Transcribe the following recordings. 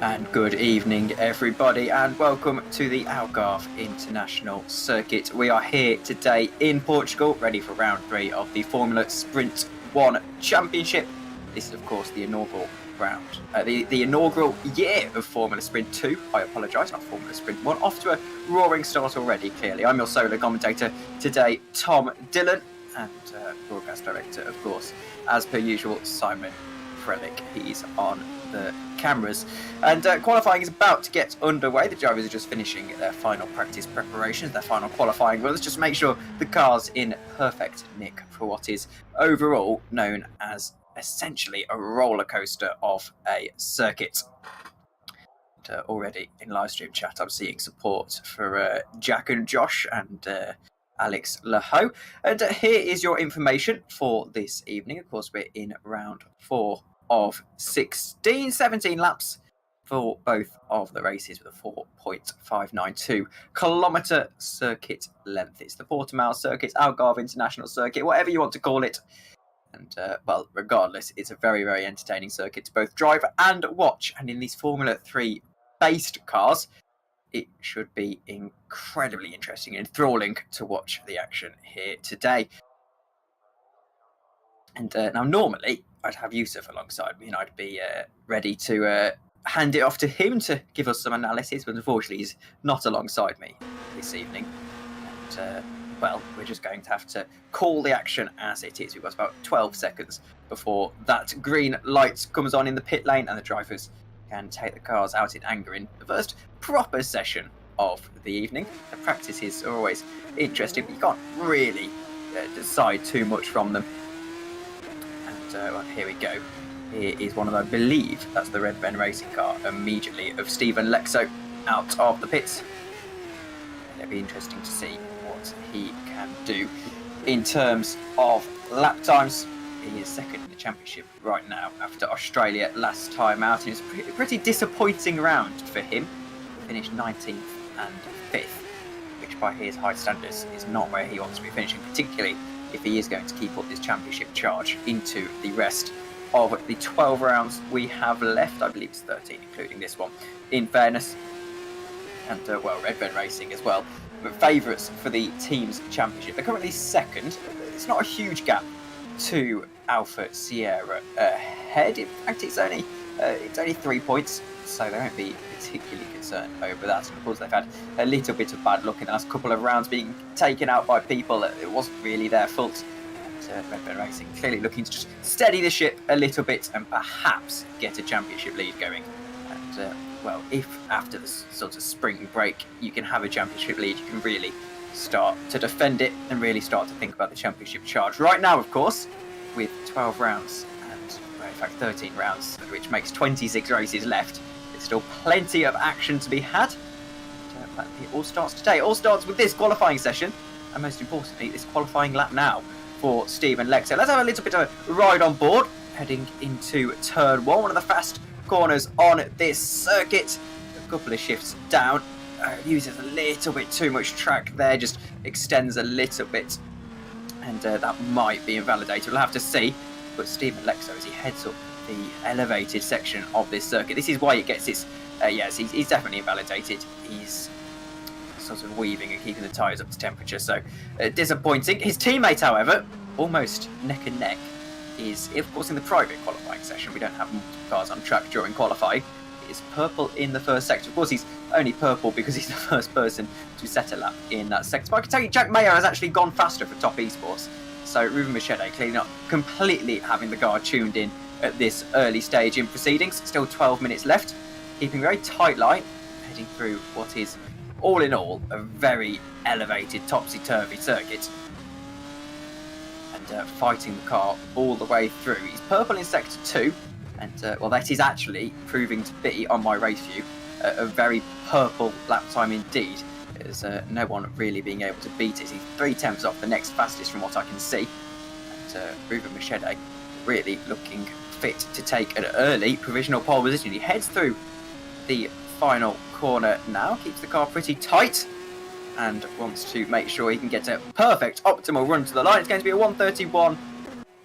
And good evening, everybody, and welcome to the Algarve International Circuit. We are here today in Portugal, ready for round 3 of the Formula Sprint 1 Championship. This is, of course, the inaugural round, the inaugural year of Formula Sprint 2. I apologise, not Formula Sprint 1. Off to a roaring start already, clearly. I'm your solo commentator today, Tom Dillon, and broadcast director, of course, as per usual, Szymon Frelik. He's on the cameras, and qualifying is about to get underway. The drivers are just finishing their final practice preparations, their final qualifying runs, just to make sure the car's in perfect nick for what is overall known as essentially a roller coaster of a circuit. And, already in live stream chat, I'm seeing support for Jack and Josh and Alex Laho. And here is your information for this evening. Of course, we're in round 4 of 17 laps for both of the races with a 4.592 kilometre circuit length. It's the Portimao circuit, Algarve International Circuit, whatever you want to call it. And, well, regardless, it's a very, very entertaining circuit to both drive and watch. And in these Formula 3 based cars, it should be incredibly interesting and enthralling to watch the action here today. And now, normally, I'd have Yusuf alongside me, and I'd be ready to hand it off to him to give us some analysis, but unfortunately he's not alongside me this evening. And, well, we're just going to have to call the action as it is. We've got about 12 seconds before that green light comes on in the pit lane, and the drivers can take the cars out in anger in the first proper session of the evening. The practices are always interesting, but you can't really decide too much from them. Well, here we go. Here is one of, I believe, that's the Red Ben racing car immediately of Stephen Lexo out of the pits. It'll be interesting to see what he can do in terms of lap times. He is second in the championship right now after Australia last time out. It was a pretty disappointing round for him. He finished 19th and 5th, which by his high standards is not where he wants to be finishing, particularly if he is going to keep up this championship charge into the rest of the 12 rounds we have left. I believe it's 13, including this one, in fairness. And, well, Red Ben Racing as well. But favourites for the team's championship. They're currently second. It's not a huge gap to Alpha Sierra ahead. In fact, it's only 3 points, so they won't be particularly concerned over that. And of course, they've had a little bit of bad luck in the last couple of rounds, being taken out by people. It wasn't really their fault. And Red Ben Racing clearly looking to just steady the ship a little bit and perhaps get a championship lead going. And well, if after the sort of spring break you can have a championship lead, you can really start to defend it and really start to think about the championship charge. Right now, of course, with 12 rounds and, well, in fact, 13 rounds, which makes 26 races left, there's still plenty of action to be had. And, it all starts today. It all starts with this qualifying session, and most importantly, this qualifying lap now for Stephen Lexo. Let's have a little bit of a ride on board, heading into turn 1, one of the fast corners on this circuit. A couple of shifts down. Uses a little bit too much track there, just extends a little bit, and that might be invalidated. We'll have to see. But Stephen Lexo, as he heads up the elevated section of this circuit, this is why it gets its yes, he's definitely invalidated. He's sort of weaving and keeping the tyres up to temperature, so disappointing. His teammate, however, almost neck and neck, is, of course, in the private qualifying session. We don't have multiple cars on track during qualifying. Is purple in the first sector. Of course, he's only purple because he's the first person to set a lap in that sector. But I can tell you, Jack Mayer has actually gone faster for Top Esports. So Ruben Machete clearly not completely having the guard tuned in at this early stage in proceedings. Still 12 minutes left. Keeping a very tight line, heading through what is, all in all, a very elevated topsy-turvy circuit. And fighting the car all the way through. He's purple in sector 2. And, well, that is actually proving to be, on my race view, a very purple lap time indeed. There's no one really being able to beat it. He's 3/10 off the next fastest from what I can see. And Ruben Machete really looking fit to take an early provisional pole position. He heads through the final corner now, keeps the car pretty tight, and wants to make sure he can get a perfect, optimal run to the line. It's going to be a 131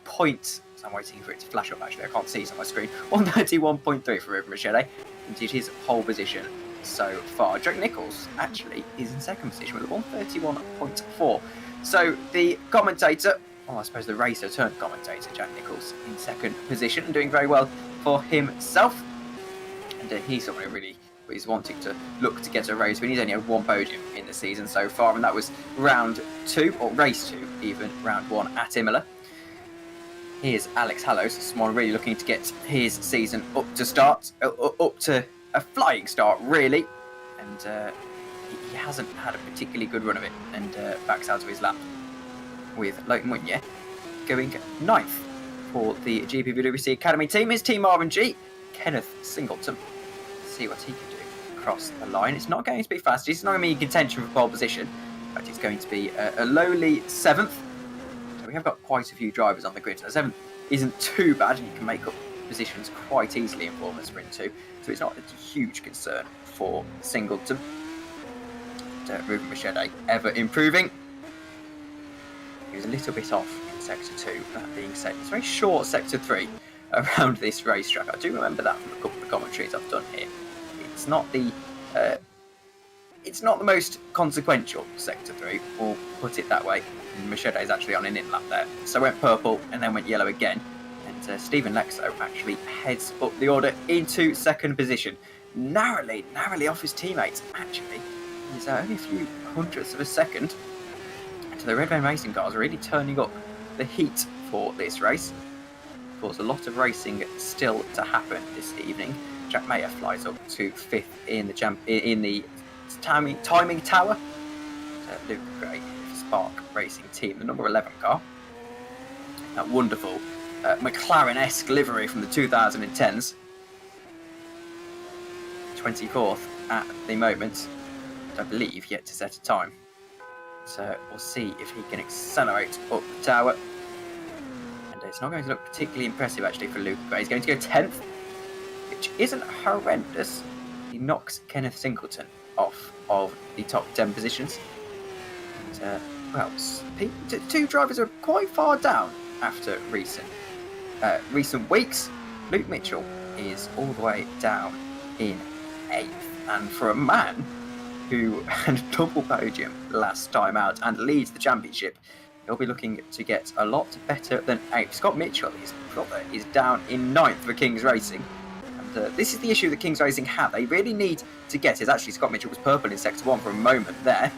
point. I'm waiting for it to flash up, actually. I can't see it on my screen. 131.3 for Ruben Machete. into his pole position so far. Jack Nicholls actually is in second position with a 131.4. So the commentator, I suppose the racer turned commentator, Jack Nicholls, in second position and doing very well for himself. And he's someone who really is wanting to look to get a race win. He's only had one podium in the season so far, and that was round 2, or race 2, even round 1 at Imola. Here's Alex Hallows, someone really looking to get his season up to a flying start, really. And he hasn't had a particularly good run of it, and backs out of his lap with Leighton Munye going 9th for the GPVWC Academy team. His team R&G, Kenneth Singleton. See what he can do across the line. It's not going to be fast. It's not going to be in contention for pole position. In fact, it's going to be a lowly 7th. So we have got quite a few drivers on the grid. So 7th isn't too bad, and you can make up positions quite easily in Formula Sprint 2. So it's not a huge concern for Singleton. Ruben Machete ever improving. He was a little bit off in Sector 2, that being said. It's a very short Sector 3 around this racetrack. I do remember that from a couple of commentaries I've done here. It's not the most consequential Sector 3, we'll put it that way. Machete is actually on an in lap there. So went purple and then went yellow again. And Stephen Lexo actually heads up the order into second position. Narrowly off his teammates, actually. He's only a few hundredths of a second. So the Red Van Racing cars are really turning up the heat for this race. Of course, a lot of racing still to happen this evening. Jack Mayer flies up to 5th in the timing tower. Luke Gray, Spark Racing Team, the number 11 car. That wonderful McLaren-esque livery from the 2010s. 24th at the moment. I believe yet to set a time. So we'll see if he can accelerate up the tower. And it's not going to look particularly impressive actually for Luke Gray. He's going to go 10th, which isn't horrendous. He knocks Kenneth Singleton off of the top 10 positions. And, well, two drivers are quite far down after recent weeks. Luke Mitchell is all the way down in 8th. And for a man who had a double podium last time out and leads the championship, he'll be looking to get a lot better than 8th. Scott Mitchell, his brother, is down in 9th for Kings Racing. And this is the issue that Kings Racing have. They really need to get it. Actually, Scott Mitchell was purple in Sector 1 for a moment there.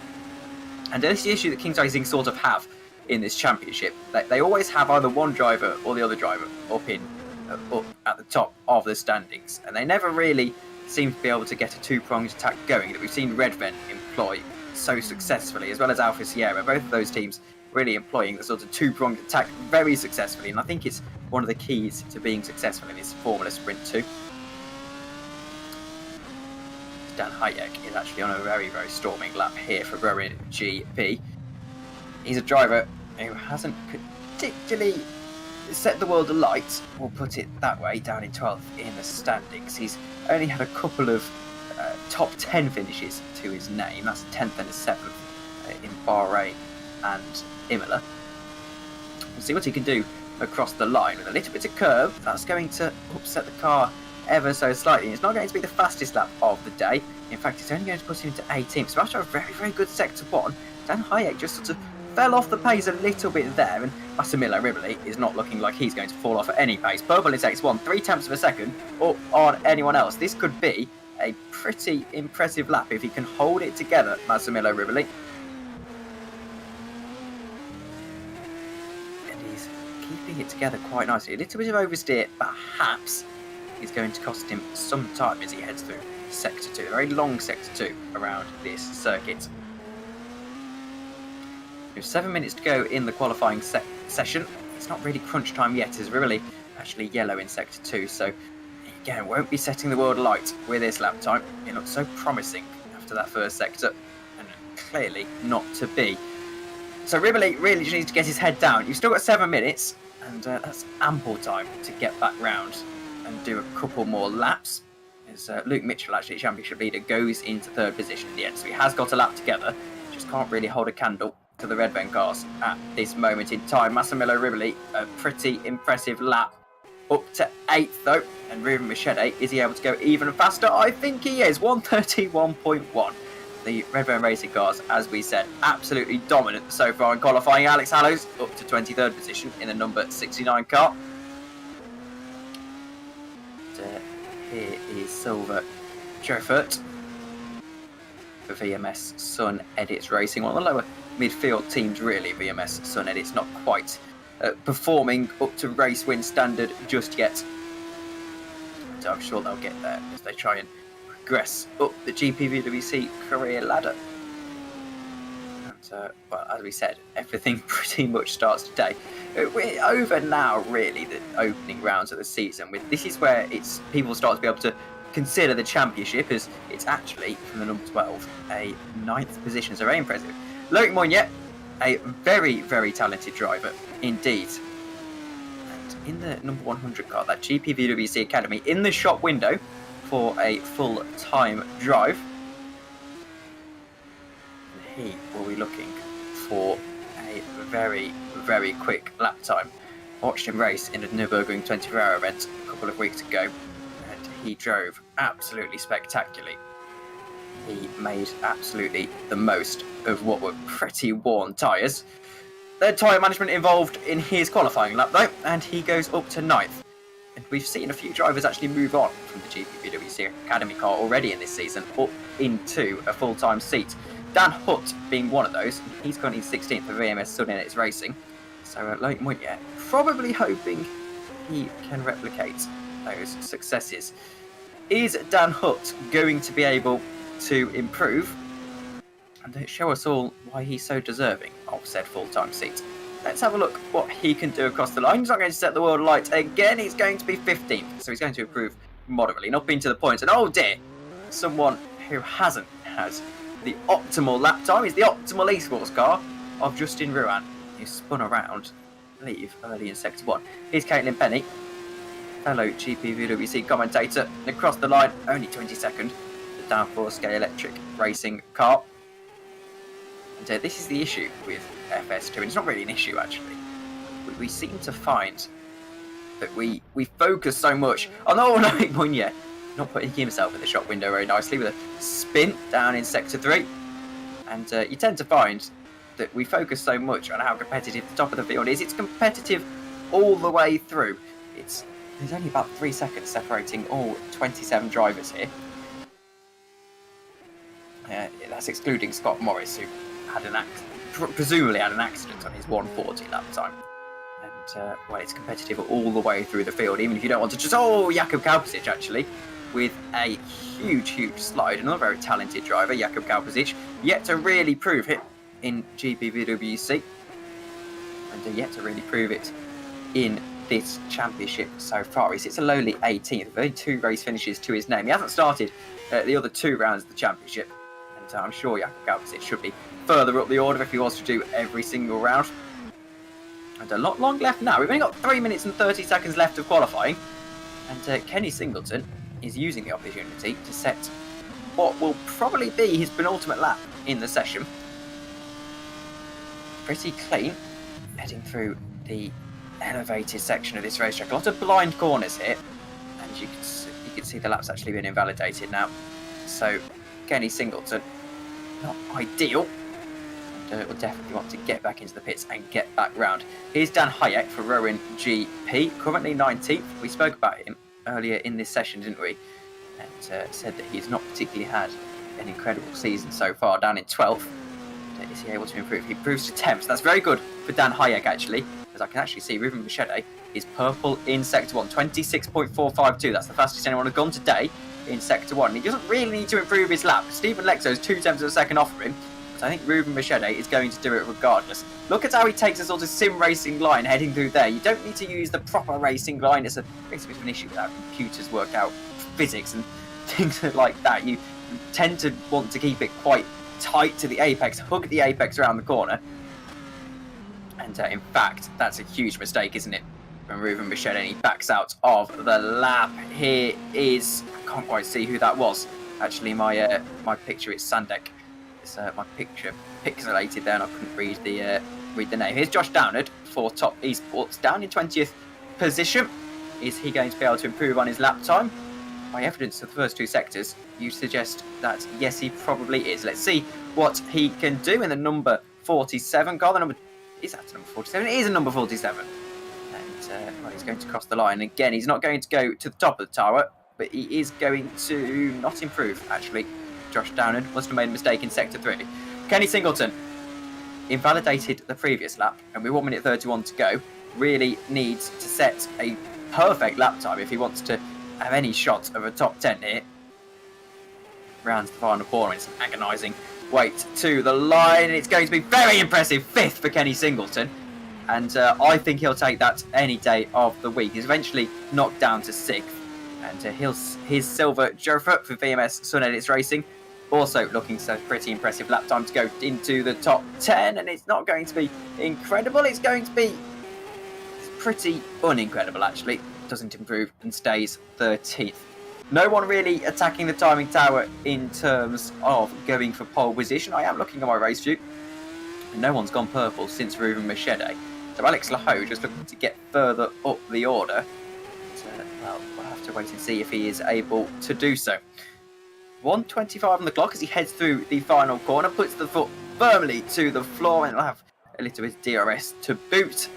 And this is the issue that Kings Racing sort of have in this championship. They always have either one driver or the other driver up at the top of the standings. And they never really seem to be able to get a two-pronged attack going that we've seen Redven employ so successfully, as well as Alfa Sierra. Both of those teams really employing the sort of two-pronged attack very successfully, and I think it's one of the keys to being successful in this Formula Sprint 2. Dan Hayek is actually on a very, very storming lap here for Rowan GP. He's a driver who hasn't particularly set the world alight, we'll put it that way, down in 12th in the standings. He's only had a couple of top 10 finishes to his name. That's a 10th and a 7th in Bahrain and Imola. We'll see what he can do across the line with a little bit of curve. That's going to upset the car ever so slightly. It's not going to be the fastest lap of the day. In fact, it's only going to put him into 18th. So after a very, very good Sector 1, Dan Hayek just sort of fell off the pace a little bit there, and Massimiliano Rivoli is not looking like he's going to fall off at any pace. Purple in Sector 1, 3/10 of a second up on anyone else. This could be a pretty impressive lap if he can hold it together, Massimiliano Rivoli. And he's keeping it together quite nicely. A little bit of oversteer, perhaps, is going to cost him some time as he heads through Sector 2. A very long Sector 2 around this circuit. There's 7 minutes to go in the qualifying session. It's not really crunch time yet, as Rivoli actually yellow in Sector 2, so again, won't be setting the world alight with this lap time. It looks so promising after that first sector, and clearly not to be. So Rivoli really just needs to get his head down. You've still got 7 minutes, and that's ample time to get back round and do a couple more laps. As Luke Mitchell, actually championship leader, goes into 3rd position in the end, so he has got a lap together, just can't really hold a candle to the Redven cars at this moment in time. Massimiliano Rivoli, a pretty impressive lap up to 8th though. And Ruben Machete, is he able to go even faster? I think he is. 1:31.1. The Redburn Racing cars, as we said, absolutely dominant so far in qualifying. Alex Hallows up to 23rd position in the number 69 car. And, here is Silver Jofert for VMS Sun Edits Racing. One of the lower midfield teams, really. VMS Sun Edits not quite performing up to race win standard just yet. So I'm sure they'll get there as they try and progress up the GPVWC career ladder. And, well, as we said, everything pretty much starts today. We're over now, really, the opening rounds of the season. This is where people start to be able to consider the championship, as it's actually, from the number 12, a 9th position. So very impressive. Loic Moyet, a very, very talented driver indeed. In the number 100 car, that GPVWC Academy, in the shop window for a full-time drive. And he will be looking for a very, very quick lap time. I watched him race in the Nürburgring 24-hour event a couple of weeks ago, and he drove absolutely spectacularly. He made absolutely the most of what were pretty worn tyres. Their tyre management involved in his qualifying lap though, and he goes up to 9th. And we've seen a few drivers actually move on from the GPVWC Academy car already in this season, up into a full-time seat. Dan Hutt being one of those, and he's currently 16th for VMS Sun Edits Racing. So Loic Moyet probably hoping he can replicate those successes. Is Dan Hutt going to be able to improve and show us all why he's so deserving of said full-time seat? Let's have a look what he can do across the line. He's not going to set the world alight again. He's going to be 15th, so he's going to improve moderately, not being to the points. And oh dear, someone who hasn't had the optimal lap time is the optimal esports car of Justin Ruan, who spun around, I believe, early in Sector 1. Here's Caitlin Penny, fellow GPVWC commentator, and across the line, only 22nd, the downforce scale electric racing car. And this is the issue with FS2, and it's not really an issue actually. We seem to find that we focus so much on Loic Moyet not putting himself in the shop window very nicely with a spin down in Sector 3. And you tend to find that we focus so much on how competitive the top of the field is. It's competitive all the way through. There's only about 3 seconds separating all 27 drivers here. That's excluding Scott Morris, who had presumably had an accident on his 1:40 lap time. And well, it's competitive all the way through the field, even if you don't want to just Jakub Kalpasic actually, with a huge slide. Another very talented driver, Jakub Kalpasic, yet to really prove it in GPVWC, and yet to really prove it in this championship so far. He sits a lowly 18th, with only 2 race finishes to his name. He hasn't started the other 2 rounds of the championship, and I'm sure Jakub Kalpasic should be further up the order if he wants to do every single round. And a lot long left now. We've only got 3 minutes and 30 seconds left of qualifying, and Kenny Singleton is using the opportunity to set what will probably be his penultimate lap in the session. Pretty clean, heading through the elevated section of this racetrack. A lot of blind corners here, and you can see the lap's actually been invalidated now. So Kenny Singleton, not ideal. And will definitely want to get back into the pits and get back round. Here's Dan Hayek for Rowan GP, currently 19th. We spoke about him earlier in this session, didn't we? And said that he's not particularly had an incredible season so far, down in 12th. Is he able to improve? He improves to 10th. So that's very good for Dan Hayek, actually, as I can actually see Ruben Machete is purple in Sector 1, 26.452. That's the fastest anyone has gone today in Sector 1. He doesn't really need to improve his lap. Stephen Lexo's 2 tenths of a second off for him, but I think Ruben Machete is going to do it regardless. Look at how he takes a sort of sim racing line heading through there. You don't need to use the proper racing line. It's a bit of an issue with how computers work out physics and things like that. You tend to want to keep it quite tight to the apex, hug the apex around the corner. And in fact, that's a huge mistake, isn't it? When Ruben Machete, he backs out of the lap. Here is, I can't quite see who that was. Actually, my picture is Sandek. It's my picture pixelated there, and I couldn't read the name. Here's Josh Downard for Top Esports, down in 20th position. Is he going to be able to improve on his lap time? By evidence of the first two sectors, you suggest that yes, he probably is. Let's see what he can do in the number 47 car. The number is that number 47? It is a number 47. And well, he's going to cross the line again. He's not going to go to the top of the tower, but he is going to not improve. Actually, Josh Downard must have made a mistake in sector 3. Kenny Singleton invalidated the previous lap, and with 1 minute 31 to go, really needs to set a perfect lap time if he wants to have any shot of a top 10 here. Rounds the final corner. It's an agonising wait to the line. It's going to be very impressive. 5th for Kenny Singleton. And I think he'll take that any day of the week. He's eventually knocked down to 6th. And his silver Jofra for VMS Sun Edits Racing. Also looking so pretty impressive lap time to go into the top 10. And it's not going to be incredible. It's going to be pretty unincredible, actually. Doesn't improve and stays 13th. No one really attacking the timing tower in terms of going for pole position. I am looking at my race view, and no one's gone purple since Ruben Machete. So Alex Laho just looking to get further up the order. But, well, we'll have to wait and see if he is able to do so. 1:25 on the clock as he heads through the final corner, puts the foot firmly to the floor, and he'll have a little bit of DRS to boot.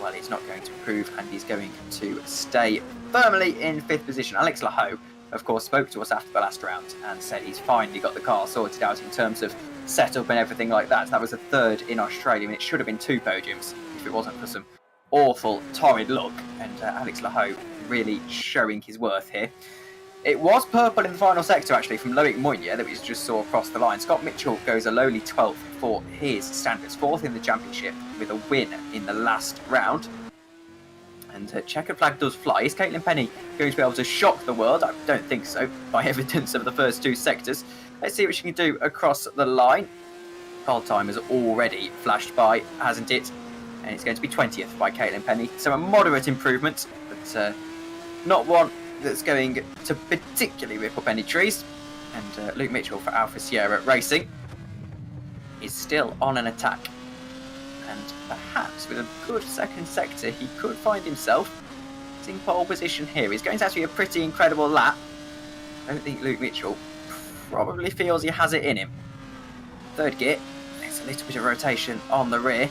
Well, he's not going to improve, and he's going to stay firmly in 5th position. Alex Laho, of course, spoke to us after the last round and said he's finally got the car sorted out in terms of setup and everything like that. That was a 3rd in Australia, and it should have been 2 podiums if it wasn't for some awful, torrid luck. And Alex Laho really showing his worth here. It was purple in the final sector, actually, from Loic Mounier that we just saw across the line. Scott Mitchell goes a lowly 12th for his standards, 4th in the championship with a win in the last round. And checkered flag does fly. Is Caitlin Penny going to be able to shock the world? I don't think so, by evidence of the first 2 sectors. Let's see what she can do across the line. Pole time has already flashed by, hasn't it? And it's going to be 20th by Caitlin Penny. So a moderate improvement, but not one that's going to particularly rip up any trees. And Luke Mitchell for Alpha Sierra Racing is still on an attack. And perhaps with a good second sector, he could find himself in pole position here. He's going to have to be a pretty incredible lap. I don't think Luke Mitchell probably feels he has it in him. 3rd gear, there's a little bit of rotation on the rear.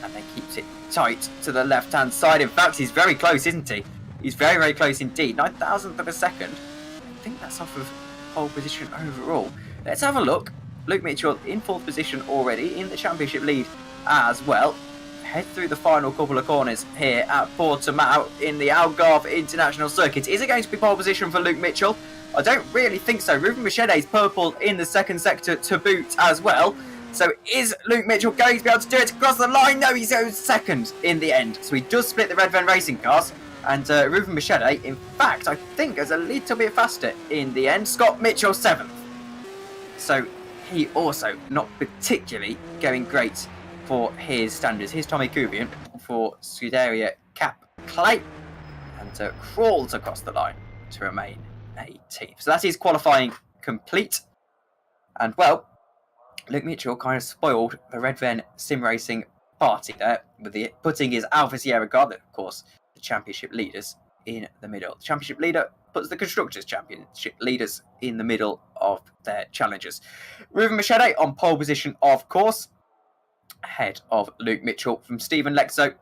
And then keeps it tight to the left-hand side. In fact, he's very close, isn't he? He's very, very close indeed. 9,000th of a second. I think that's off of pole position overall. Let's have a look. Luke Mitchell in 4th position already in the championship lead as well. Head through the final couple of corners here at Portimao in the Algarve International Circuit. Is it going to be pole position for Luke Mitchell? I don't really think so. Ruben Machete's purple in the second sector to boot as well. So is Luke Mitchell going to be able to do it across the line? No, he's going 2nd in the end. So he does split the Red Ven Racing cars. And Ruben Machete, in fact, I think is a little bit faster in the end. Scott Mitchell 7th. So he also not particularly going great for his standards. Here's Tommy Kubian for Scuderia Cap Clay. And crawls across the line to remain 18th. So that is qualifying complete. And well, Luke Mitchell kind of spoiled the Red Ven Sim Racing party there with putting his Alpha Sierra car, of course, the championship leaders in the middle. The championship leader puts the Constructors' Championship leaders in the middle of their challengers. Ruben Machete on pole position, of course, ahead of Luke Mitchell from Stephen Lexo.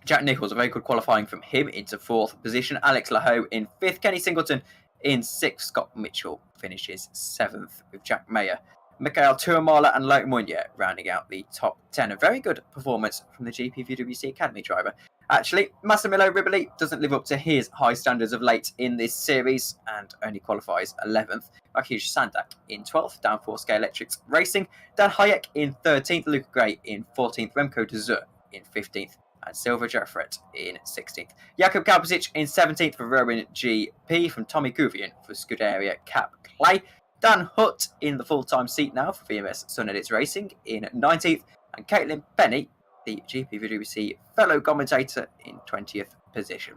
Jack Nichols, a very good qualifying from him into 4th position. Alex Laho in 5th. Kenny Singleton in 6th. Scott Mitchell finishes 7th with Jack Mayer. Mikhail Tuamala and Loic Mounier rounding out the top 10. A very good performance from the GPVWC Academy driver. Actually, Massimiliano Riboli doesn't live up to his high standards of late in this series and only qualifies 11th. Rakesh Sandak in 12th, Downforce Scale Electrics Racing. Dan Hayek in 13th, Luca Gray in 14th, Remco de Zur in 15th, and Silver Jeffrett in 16th. Jakub Kalpasic in 17th for Rowan GP from Tommy Kuvian for Scuderia Cap Clay. Dan Hutt in the full-time seat now for VMS Sun Edits Racing in 19th, and Caitlin Penny, the GPVWC fellow commentator, in 20th position.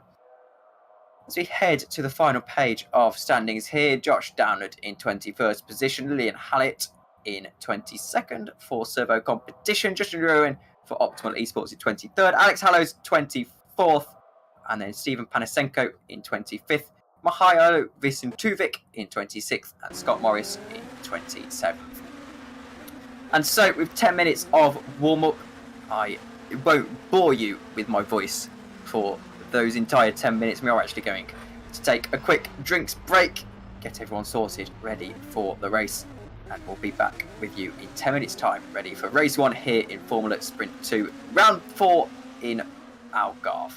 As we head to the final page of standings here, Josh Downard in 21st position, Lillian Hallett in 22nd for Servo Competition, Justin Ruin for Optimal Esports in 23rd, Alex Hallows 24th, and then Steven Panasenko in 25th, Mihailo Visintuvic in 26th, and Scott Morris in 27th. And so, with 10 minutes of warm-up, I won't bore you with my voice for those entire 10 minutes. We are actually going to take a quick drinks break, get everyone sorted, ready for the race, and we'll be back with you in 10 minutes' time, ready for race 1 here in Formula Sprint 2, round 4 in Algarve.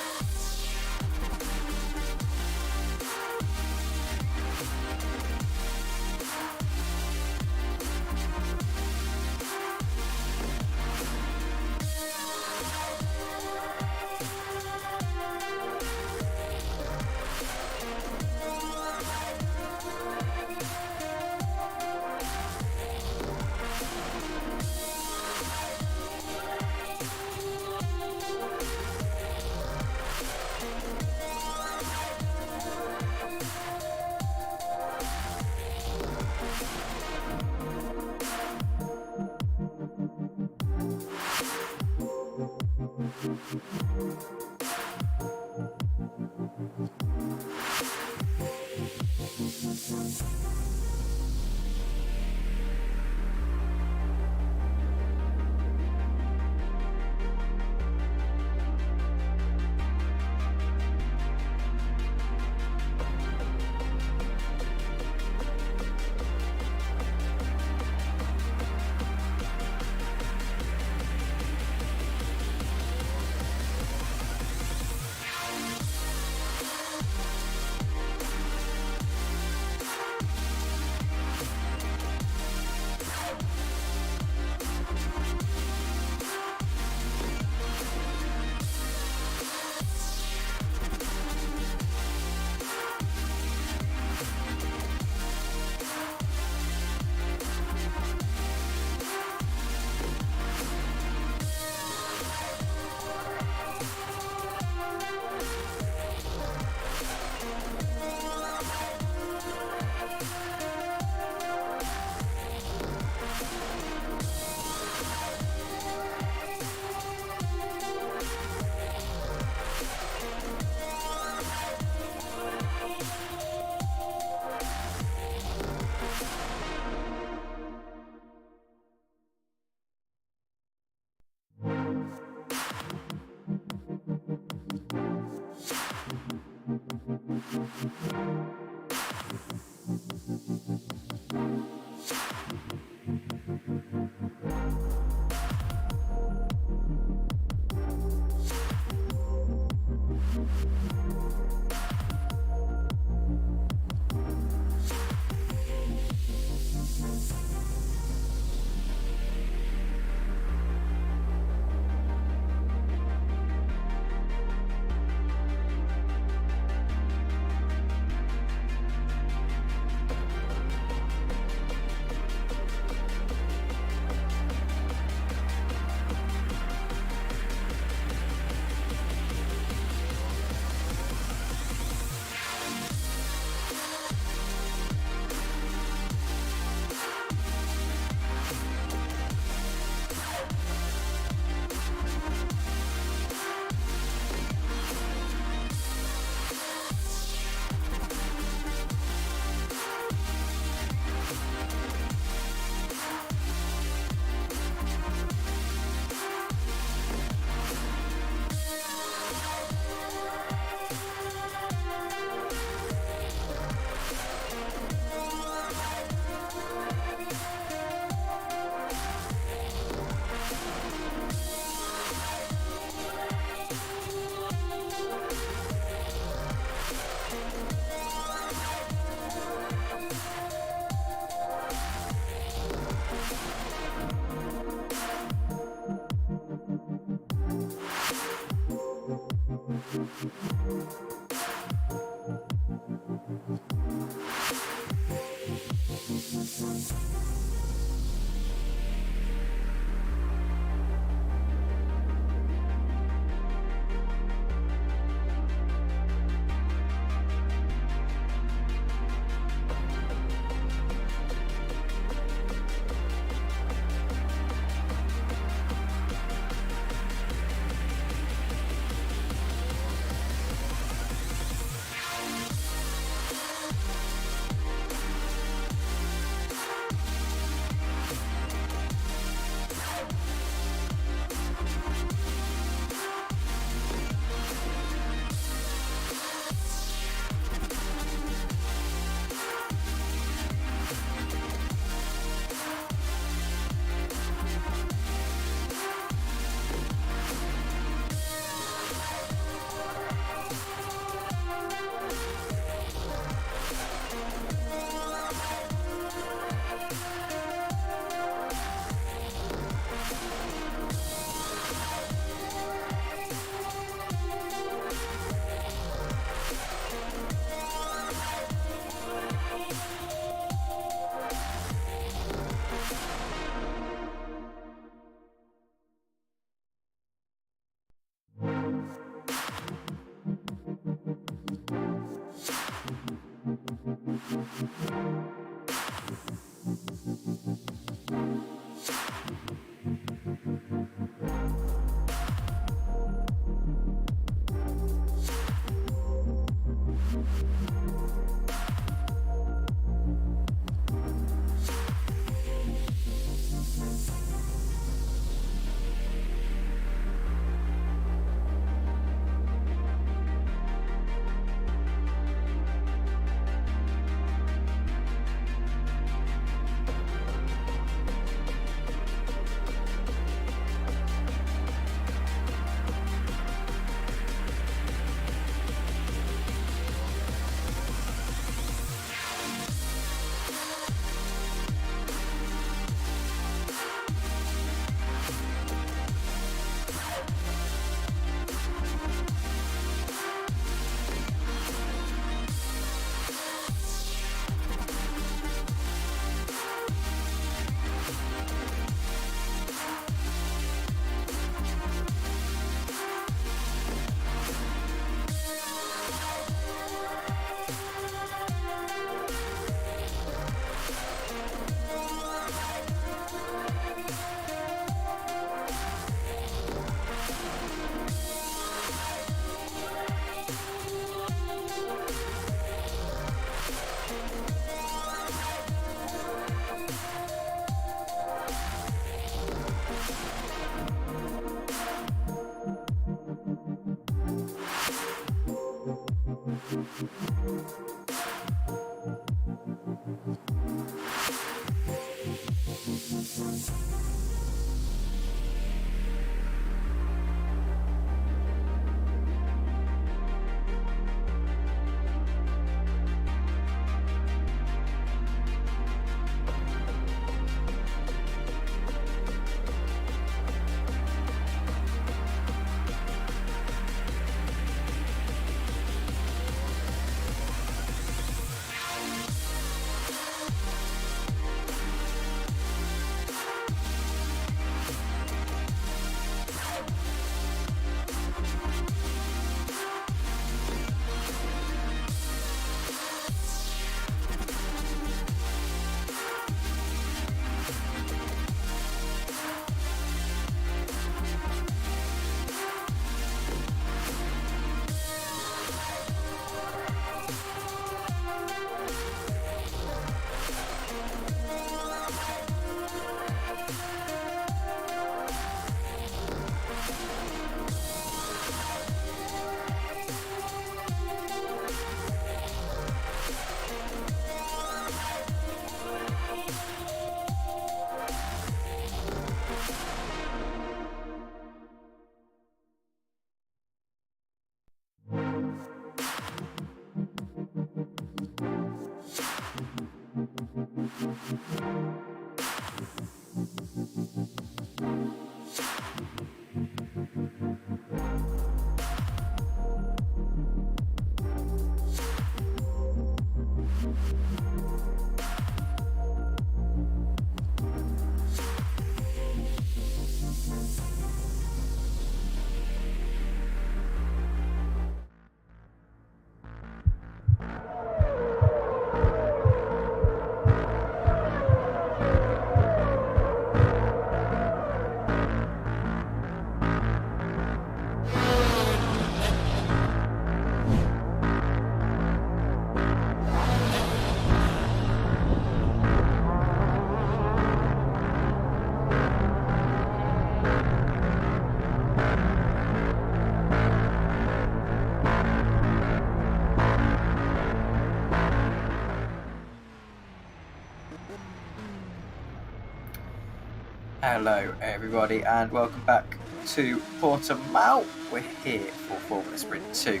Hello everybody and welcome back to Portimao. We're here for Formula Sprint 2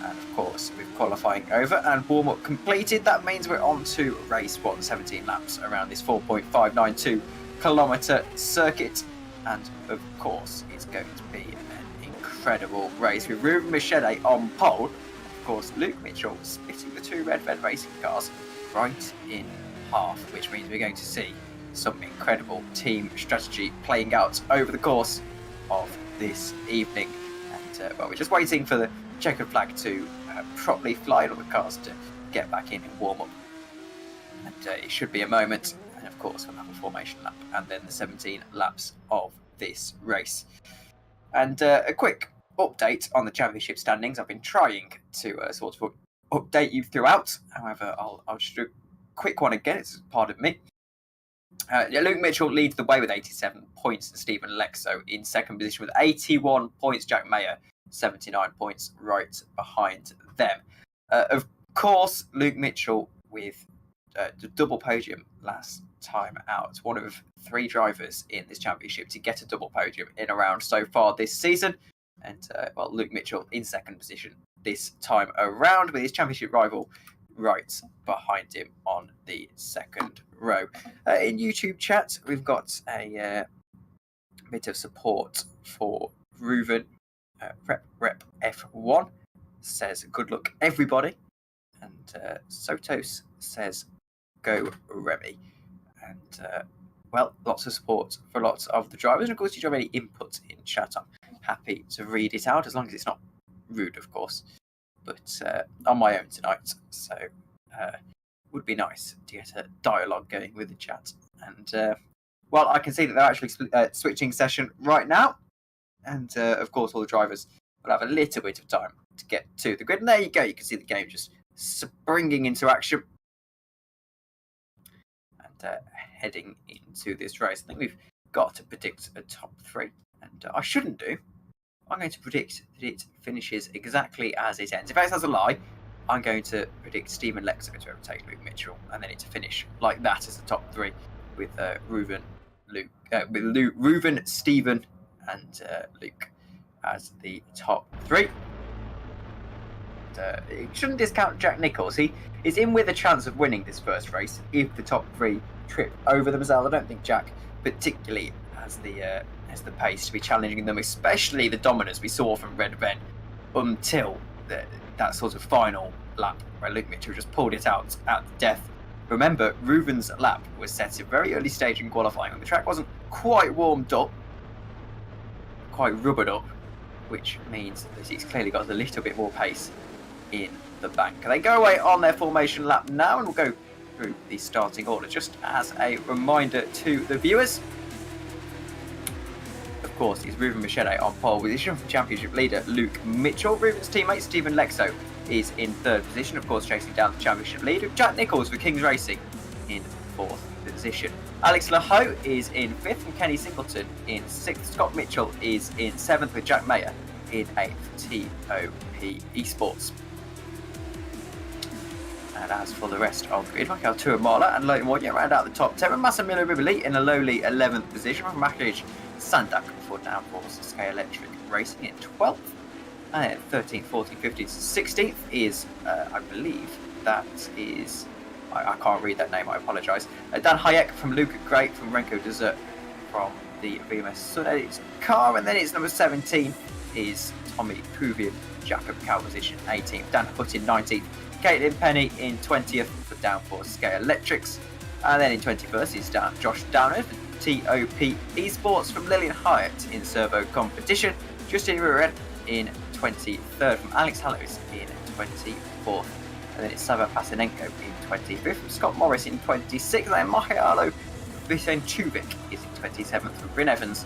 and of course with qualifying over and warm-up completed, that means we're on to race 1, 17 laps around this 4.592 kilometre circuit, and of course it's going to be an incredible race with Ruben Michele on pole. Of course Luke Mitchell splitting the two Red Racing cars right in half, which means we're going to see some incredible team strategy playing out over the course of this evening. And we're just waiting for the checkered flag to properly fly on the cars to get back in and warm up. And it should be a moment. And of course, we'll have a formation lap and then the 17 laps of this race. And a quick update on the championship standings. I've been trying to sort of update you throughout. However, I'll just do a quick one again. It's pardon me. Luke Mitchell leads the way with 87 points, and Stephen Lexo in second position with 81 points. Jack Mayer, 79 points right behind them. Of course, Luke Mitchell with the double podium last time out. One of 3 drivers in this championship to get a double podium in a round so far this season. And, Luke Mitchell in second position this time around with his championship rival right behind him on the second row. In YouTube chat, we've got a bit of support for Reuven. Rep F1 says, good luck, everybody. And Sotos says, go Remy. And, lots of support for lots of the drivers. And, of course, if you have any input in chat, I'm happy to read it out, as long as it's not rude, of course. But on my own tonight, so would be nice to get a dialogue going with the chat. And, I can see that they're actually switching session right now. And, of course, all the drivers will have a little bit of time to get to the grid. And there you go. You can see the game just springing into action. And heading into this race. I think we've got to predict a top 3. And I shouldn't do. I'm going to predict that it finishes exactly as it ends. If that's a lie, I'm going to predict Stephen Lexo to overtake Luke Mitchell, and then it to finish like that as the top 3 with Reuven, Stephen, and Luke as the top 3. You shouldn't discount Jack Nicholls. He is in with a chance of winning this first race if the top 3 trip over themselves. I don't think Jack particularly has the pace to be challenging them, especially the dominance we saw from Red Ven until that sort of final lap where Luke Mitchell just pulled it out at the death. Remember, Reuven's lap was set at a very early stage in qualifying when the track wasn't quite warmed up, quite rubbered up, which means that he's clearly got a little bit more pace in the bank. They go away on their formation lap now, and we'll go through the starting order just as a reminder to the viewers. Of course, it's Reuven Machete on pole position for championship leader Luke Mitchell. Reuven's teammate Stephen Lexo is in third position, of course, chasing down the championship leader. Jack Nicholls for Kings Racing in fourth position. Alex Lahoe is in fifth, and Kenny Singleton in sixth. Scott Mitchell is in seventh, with Jack Mayer in eighth. TOP Esports. And as for the rest of the grid, Michael Tuamala and Leighton Ward round out the top 10, with Massimiliano Riboli in a lowly 11th position, from Makic Sandak for Downforce Sky Electric Racing in 12th. And 13th, 14th, 15th, 16th is, I believe, that is, I can't read that name, I apologise. Dan Hayek from Luca Great, from Renko Desert, from the VMS Sunedit car. And then it's number 17 is Tommy Poovey, Jacob Cow position 18th. Dan Hutt in 19th. Caitlin Penny in 20th for Downforce Sky Electrics. And then in 21st is Josh Downer for TOP Esports, from Lillian Hyatt in Servo Competition. Justin Ruren in 23rd, from Alex Hallows in 24th. And then it's Sava Pasinenko in 25th, from Scott Morris in 26th. And then Mihailo Vicentuvic is in 27th, from Bryn Evans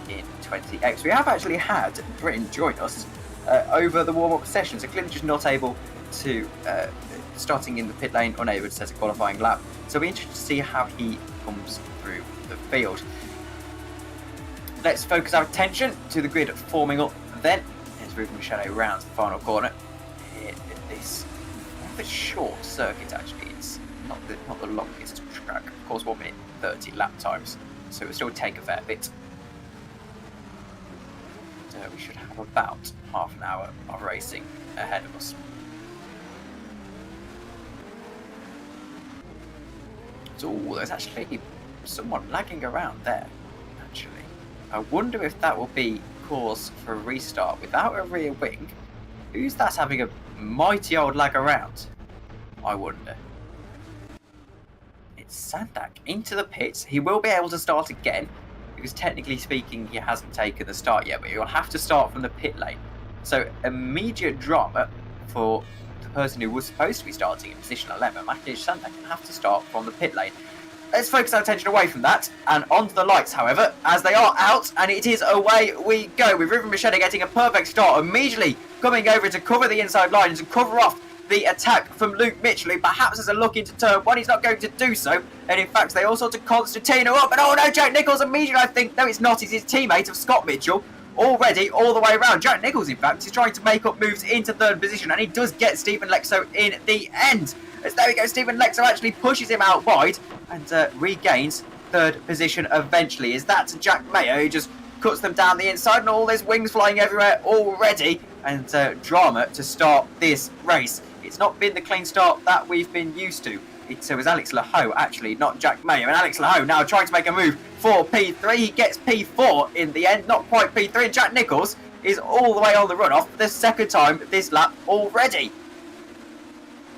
in 28th. So we have actually had Britain join us over the warm-up session, so clearly just not able to, starting in the pit lane, unable to set a qualifying lap. So we'll be interested to see how he comes through the field. Let's focus our attention to the grid forming up then, as Reuven Machete rounds the final corner. This rather short circuit, actually. It's not the longest track. Of course, 1 minute 30 lap times, so it will still take a fair bit. So we should have about half an hour of racing ahead of us. So there's actually someone lagging around there, actually. I wonder if that will be cause for a restart without a rear wing. Who's that having a mighty old lag around? I wonder. It's Sandak into the pits. He will be able to start again, because technically speaking he hasn't taken the start yet, but he'll have to start from the pit lane. So immediate drama for the person who was supposed to be starting in position 11, Matej Sandak, can have to start from the pit lane. Let's focus our attention away from that and onto the lights, however, as they are out, and it is away we go, with Ruben Machete getting a perfect start, immediately coming over to cover the inside line and to cover off the attack from Luke Mitchell, who perhaps has a look into turn one. He's not going to do so, and in fact they also to Constantino up, and oh no, Jack Nicholls immediately, I think, no it's not, it's his teammate of Scott Mitchell, already all the way around. Jack Nicholls, in fact, is trying to make up moves into third position, and he does get Stephen Lexo in the end. As there we go, Stephen Lexo actually pushes him out wide and regains third position eventually. Is that Jack Mayer, who just cuts them down the inside, and all there's wings flying everywhere already, and drama to start this race. It's not been the clean start that we've been used to. It was Alex Laho, actually, not Jack Mayer. And Alex Laho now trying to make a move for P3. He gets P4 in the end, not quite P3. And Jack Nicholls is all the way on the run-off for the second time this lap already.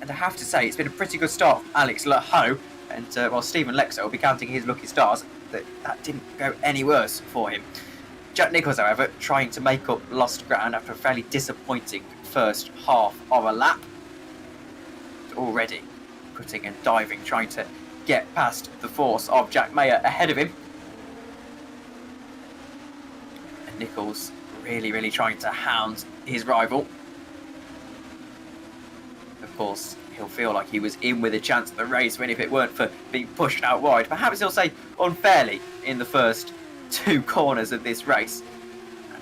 And I have to say, it's been a pretty good start for Alex Laho. And while Stephen Lexo will be counting his lucky stars, that didn't go any worse for him. Jack Nicholls, however, trying to make up lost ground after a fairly disappointing first half of a lap. Already cutting and diving, trying to get past the force of Jack Mayer ahead of him. And Nicholls really trying to hound his rival. Of course, he'll feel like he was in with a chance at the race when if it weren't for being pushed out wide. Perhaps he'll say unfairly in the first two corners of this race.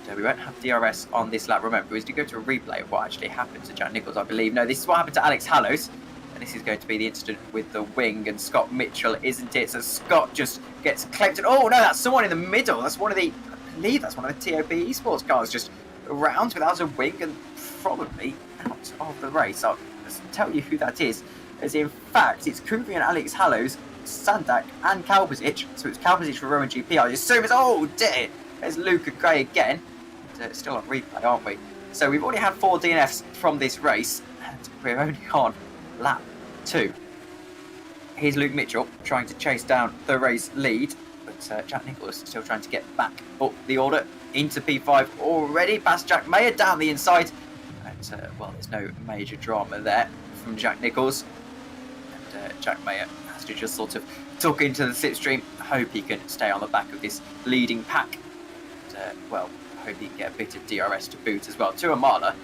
And we won't have DRS on this lap. Remember, as you go to a replay of what actually happened to Jack Nicholls, I believe. No, this is what happened to Alex Hallows. And this is going to be the incident with the wing and Scott Mitchell, isn't it? So Scott just gets clipped. And, oh, no, that's someone in the middle. That's one of the, I believe that's one of the TOP esports cars just around without a wing and probably out of the race. I'll just tell you who that is. As in fact, it's Poovey and Alex Hallows, Sandak and Kalbasic. So it's Kalbasic for Roman GP. I assume it's, oh dear, there's Luca Gray again. And, still on replay, aren't we? So we've already had 4 DNFs from this race, and we're only on lap 2. Here's Luke Mitchell trying to chase down the race lead, but Jack Nicholls still trying to get back up the order into P5 already, past Jack Mayer down the inside. And, well, there's no major drama there from Jack Nicholls. And Jack Mayer has to just sort of tuck into the slipstream, hope he can stay on the back of this leading pack. And, well, hope he can get a bit of DRS to boot as well. Tuamala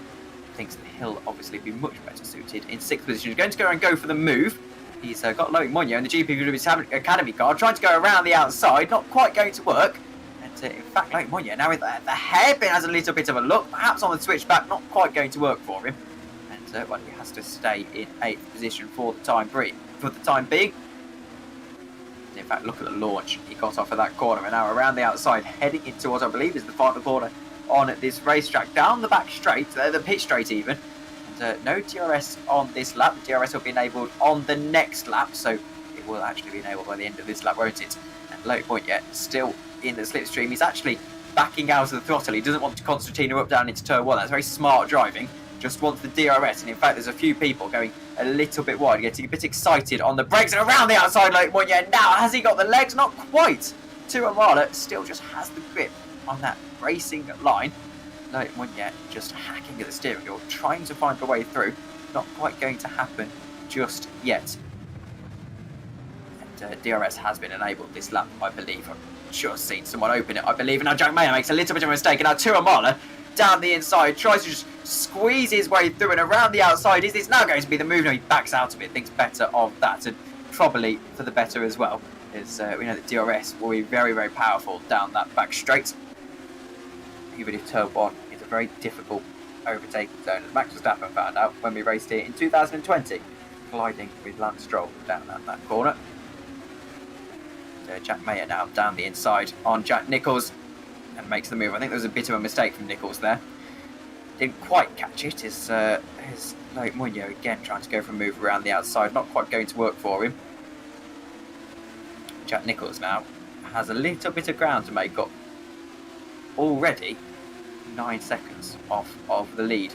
thinks that he'll obviously be much better suited in 6th position. He's going to go and go for the move. He's got Loic Monyo in the GPVWC Academy car, trying to go around the outside, not quite going to work. And in fact, Loic Monyo now with the hairpin has a little bit of a look, perhaps on the switchback, not quite going to work for him. And well, he has to stay in 8th position for the time being. In fact, look at the launch he got off of that corner, and now around the outside, heading into what I believe is the final corner on this racetrack, down the back straight, the pit straight even. And no DRS on this lap. DRS will be enabled on the next lap, so it will actually be enabled by the end of this lap, won't it? And Loic Monyo still in the slipstream. He's actually backing out of the throttle. He doesn't want to Constantino up down into turn 1. That's very smart driving. Just wants the DRS, and in fact there's a few people going a little bit wide, getting a bit excited on the brakes, and around the outside Loic Monyo. Now has he got the legs? Not quite. Tuamala still just has the grip on that racing line. Loic Monyo just hacking at the steering wheel, trying to find a way through. Not quite going to happen just yet. And DRS has been enabled this lap, I believe. I've just seen someone open it, I believe. And now Jack Mayer makes a little bit of a mistake, and now Tuamala down the inside tries to just squeeze his way through, and around the outside. Is this now going to be the move? No, he backs out of it, thinks better of that, and probably for the better as well, as we know that DRS will be very powerful down that back straight, even if turn 1 is a very difficult overtaking zone, as Max Verstappen found out when we raced here in 2020, colliding with Lance Stroll down that corner. Jack Mayer now down the inside on Jack Nicholls and makes the move. I think there was a bit of a mistake from Nicholls there. Didn't quite catch it. Is Loic Monyo again trying to go for a move around the outside, not quite going to work for him. Jack Nicholls now has a little bit of ground to make up. Already 9 seconds off of the lead.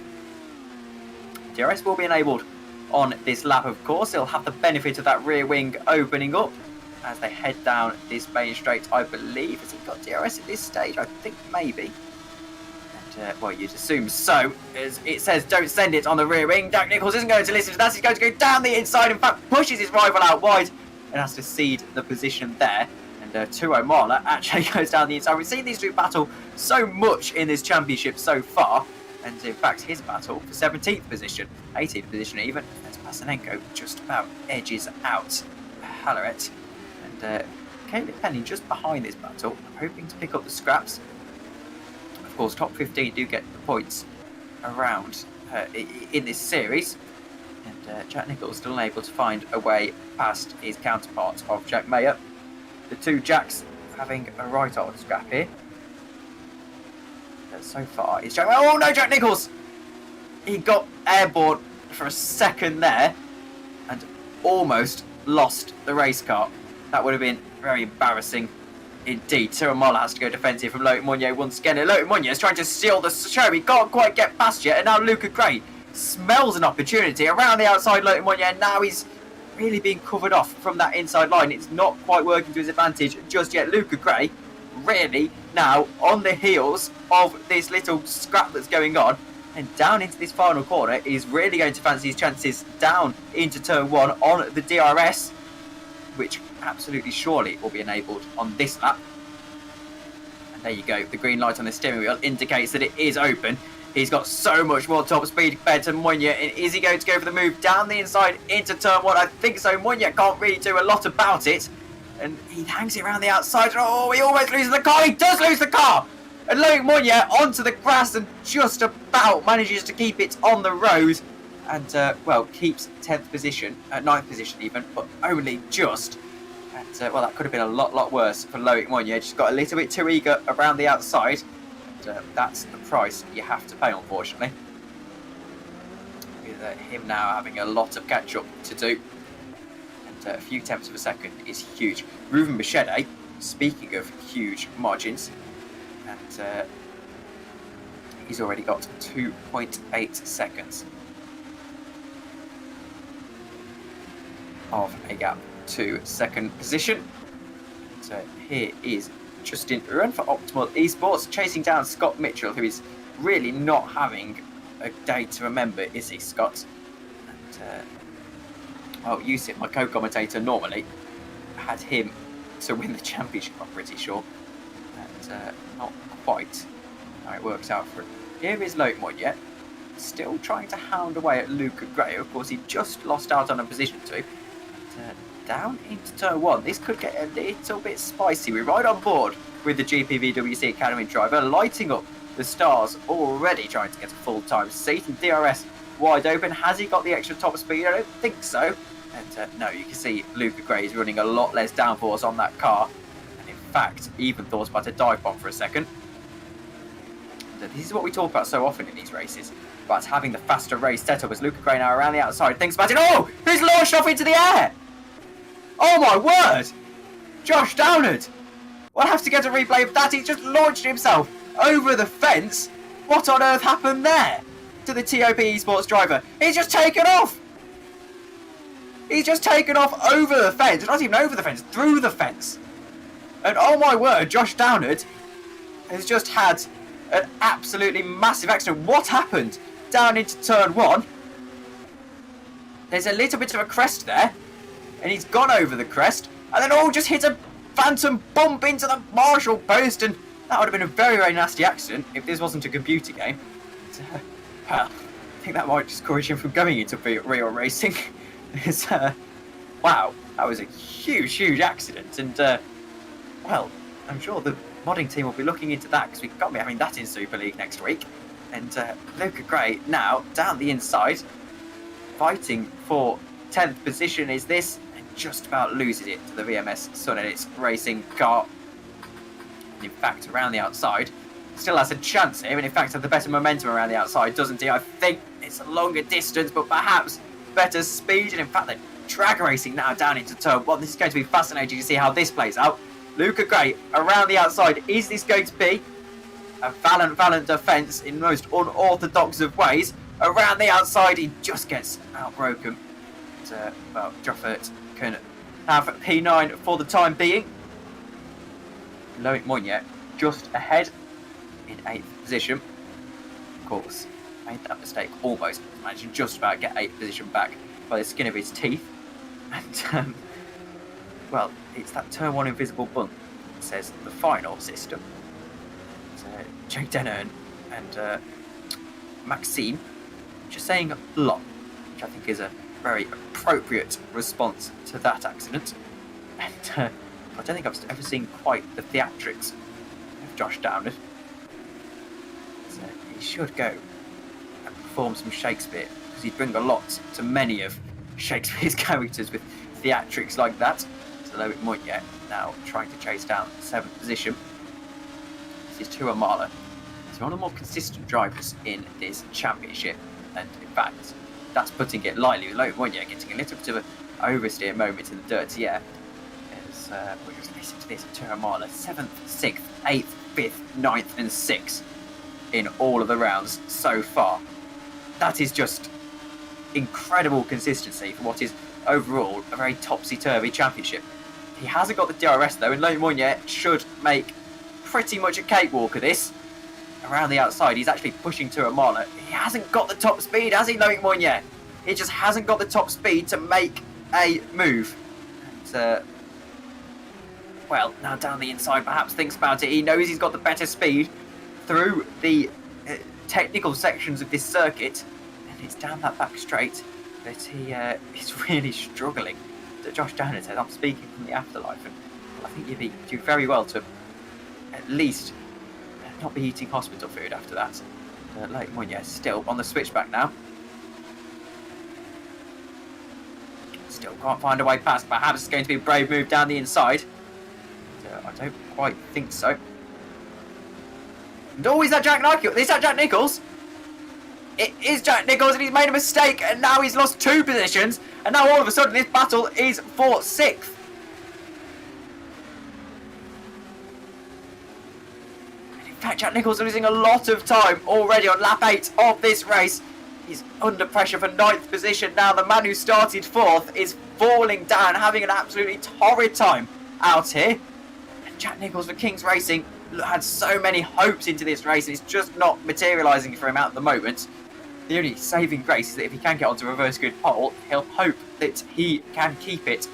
DRS will be enabled on this lap, of course. He'll have the benefit of that rear wing opening up as they head down this main straight, I believe. Has he got DRS at this stage? I think maybe. Well, you'd assume so, as it says don't send it on the rear wing. Jack Nicholls isn't going to listen to that. He's going to go down the inside. In fact, pushes his rival out wide and has to cede the position there. And Tuo Marla actually goes down the inside. We've seen these two battle so much in this championship so far. And in fact, his battle for 17th position, 18th position even, as Pasanenko just about edges out Hallaret. And Caleb Penny just behind this battle, hoping to pick up the scraps. Of course, top 15 do get the points around in this series. And Jack Nicholls still unable to find a way past his counterpart of Jack Mayer. The two Jacks having a right old scrap here. So far, it's Jack. Oh no, Jack Nicholls! He got airborne for a second there and almost lost the race car. That would have been very embarrassing indeed. Tuo Marla has to go defensive from Loic Mounier once again. And Loic Mounier is trying to steal the show. He can't quite get past yet. And now Luca Gray smells an opportunity around the outside. Loic Mounier, and now he's really being covered off from that inside line. It's not quite working to his advantage just yet. Luca Gray really now on the heels of this little scrap that's going on, and down into this final corner is really going to fancy his chances down into turn 1 on the DRS, which absolutely surely will be enabled on this lap. And there you go, the green light on the steering wheel indicates that it is open. He's got so much more top speed compared to Mounier. And is he going to go for the move down the inside into turn 1? I think so. Mounier can't really do a lot about it. And he hangs it around the outside. Oh, he almost loses the car. He does lose the car. And Loic Mounier onto the grass and just about manages to keep it on the road. And, well, keeps 10th position, 9th position even, but only just. And, well, that could have been a lot worse for Loic Mounier. Just got a little bit too eager around the outside. And that's the price you have to pay, unfortunately. With him now having a lot of catch-up to do. A few tenths of a second is huge. Ruben Bichette, speaking of huge margins, and he's already got 2.8 seconds of a gap to second position. So here is Justin Uren for Optimal Esports, chasing down Scott Mitchell, who is really not having a day to remember, is he, Scott? And well, Yusuf, my co-commentator, normally had him to win the championship, I'm pretty sure. And not quite how it works out for him. Here is Loic Mounier, still trying to hound away at Luca Gray. Of course, he just lost out on a position 2. And, down into turn 1. This could get a little bit spicy. We're right on board with the GPVWC Academy driver, lighting up the stars already, trying to get a full-time seat. And DRS wide open. Has he got the extra top speed? I don't think so. And no, you can see Luca Gray is running a lot less downforce on that car. And in fact, even thought about a dive bomb for a second. And this is what we talk about so often in these races, about having the faster race setup, as Luca Gray now around the outside thinks about it. Oh, he's launched off into the air! Oh my word! Josh Downard! We'll have to get a replay of that. He just launched himself over the fence. What on earth happened there to the TOP Esports driver? He's just taken off! He's just taken off over the fence. Not even over the fence, through the fence. And oh my word, Josh Downard has just had an absolutely massive accident. What happened down into turn 1? There's a little bit of a crest there. And he's gone over the crest. And then just hit a phantom bump into the Marshall post. And that would have been a very nasty accident if this wasn't a computer game. But, well, I think that might discourage him from going into real racing. Wow, that was a huge accident, and well, I'm sure the modding team will be looking into that, because we can't be having that in Super League next week. And Luca Gray now down the inside, fighting for 10th position is this, and just about loses it to the VMS Sunedits racing car. And in fact, around the outside, still has a chance here, and in fact has the better momentum around the outside, doesn't he? I think it's a longer distance, but perhaps better speed. And in fact, they're drag racing now down into turn 1. This is going to be fascinating to see how this plays out. Luca Gray around the outside. Is this going to be a valiant defence in most unorthodox of ways? Around the outside, he just gets outbroken. And, well, Joffert can have P9 for the time being. Loic Mounier just ahead in 8th position. course, made that mistake almost. Managed to just about get 8th position back by the skin of his teeth. And, well, it's that turn 1 invisible bump that says the final system. So, Jake Denner and Maxime just saying "lot," which I think is a very appropriate response to that accident. And I don't think I've ever seen quite the theatrics of Josh Downard. So he should go and perform some Shakespeare, because he'd bring a lot to many of Shakespeare's characters with theatrics like that. So Loic Mounier now trying to chase down 7th position. This is Tua Marla. He's one of the more consistent drivers in this championship, and in fact, that's putting it lightly, with Loic Mounier getting a little bit of an oversteer moment in the dirty air. As we'll just listen to this, Tua Marla, 7th, 6th, 8th, 5th, 9th and 6th in all of the rounds so far. That is just incredible consistency for what is overall a very topsy-turvy championship. He hasn't got the DRS though, and Loic Mounier should make pretty much a cakewalk of this. Around the outside, he's actually pushing Tua Marla. He hasn't got the top speed, has he, Loic Mounier? He just hasn't got the top speed to make a move. And, well, now down the inside, perhaps thinks about it. He knows he's got the better speed through the technical sections of this circuit, and it's down that back straight that he is really struggling. That Josh Downard said, "I'm speaking from the afterlife," and well, I think you'd do very well to at least not be eating hospital food after that. Loic Mounier still on the switchback now. Still can't find a way past. Perhaps it's going to be a brave move down the inside. I don't quite think so. And is that Jack Nichols? Is that Jack Nichols? It is Jack Nichols, and he's made a mistake, and now he's lost 2 positions, and now all of a sudden this battle is for 6th. In fact, Jack Nichols is losing a lot of time already on lap 8 of this race. He's under pressure for 9th position now. The man who started 4th is falling down, having an absolutely torrid time out here. And Jack Nichols for King's Racing had so many hopes into this race, and it's just not materialising for him at the moment. The only saving grace is that if he can get onto a reverse grid pole, he'll hope that he can keep it.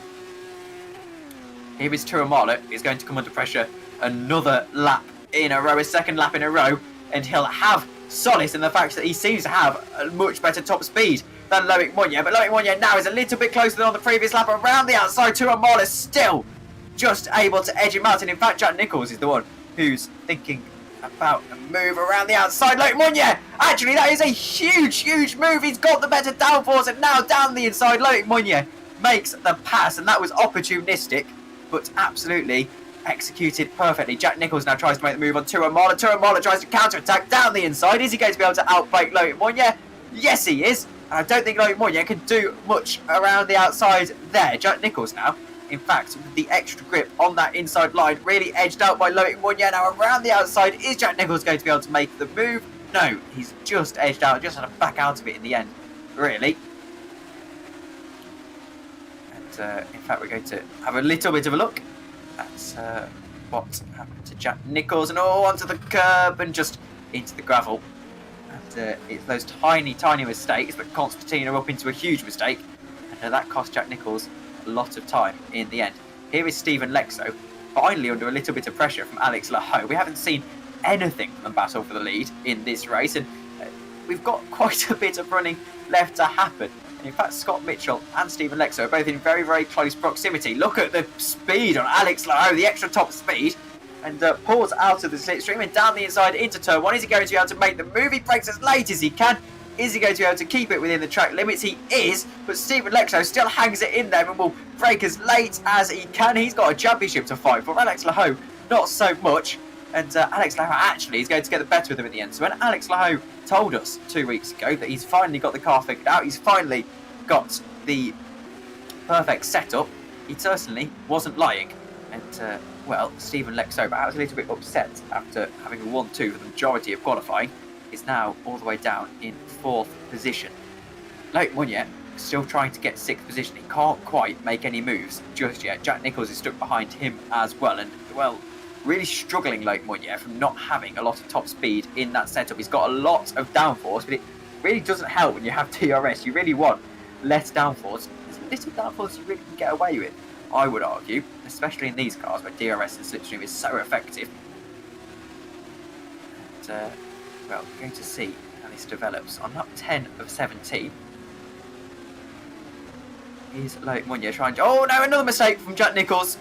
Here is Tua Marla, is going to come under pressure another lap in a row, a second lap in a row, and he'll have solace in the fact that he seems to have a much better top speed than Loic Mounier. But Loic Mounier now is a little bit closer than on the previous lap. Around the outside, Tua Marla still just able to edge him out, and in fact Jack Nichols is the one who's thinking about a move around the outside. Loic Mounier, actually that is a huge move. He's got the better downforce, and now down the inside Loic Mounier makes the pass, and that was opportunistic but absolutely executed perfectly. Jack Nichols now tries to make the move on Tua Marla. Tua Marla tries to counter-attack down the inside. Is he going to be able to outbike Loic Mounier? Yes, he is. And I don't think Loic Mounier can do much around the outside there. Jack Nichols now, in fact, with the extra grip on that inside line, really edged out by Loic Mounier. Now around the outside, is Jack Nichols going to be able to make the move? No, he's just edged out, just had to back out of it in the end, really. And in fact, we're going to have a little bit of a look at what happened to Jack Nichols, and onto the curb and just into the gravel. And it's those tiny mistakes that concertina up into a huge mistake, and that cost Jack Nichols a lot of time in the end. Here is Stephen Lexo, finally under a little bit of pressure from Alex Laho. We haven't seen anything from battle for the lead in this race, and we've got quite a bit of running left to happen. In fact, Scott Mitchell and Stephen Lexo are both in very close proximity. Look at the speed on Alex Laho, the extra top speed, and pulls out of the slipstream and down the inside into turn 1. Is he going to be able to make the move? He brakes as late as he can. Is he going to be able to keep it within the track limits? He is, but Stephen Lexo still hangs it in there and will brake as late as he can. He's got a championship to fight for. Alex Laho, not so much. And Alex Laho actually is going to get the better of him at the end. So when Alex Laho told us 2 weeks ago that he's finally got the car figured out, he's finally got the perfect setup, he certainly wasn't lying. And, well, Stephen Lexo, perhaps a little bit upset after having a 1-2 for the majority of qualifying, is now all the way down in 4th position. Loic Mounier still trying to get 6th position. He can't quite make any moves just yet. Jack Nichols is stuck behind him as well. And, well, really struggling Loic Meunier from not having a lot of top speed in that setup. He's got a lot of downforce, but it really doesn't help when you have DRS. You really want less downforce. There's little downforce you really can get away with, I would argue, especially in these cars where DRS and slipstream is so effective. And, well, we're going to see how this develops. On lap 10 of 17, is Loic Meunier trying to... Oh no, another mistake from Jack Nicholls.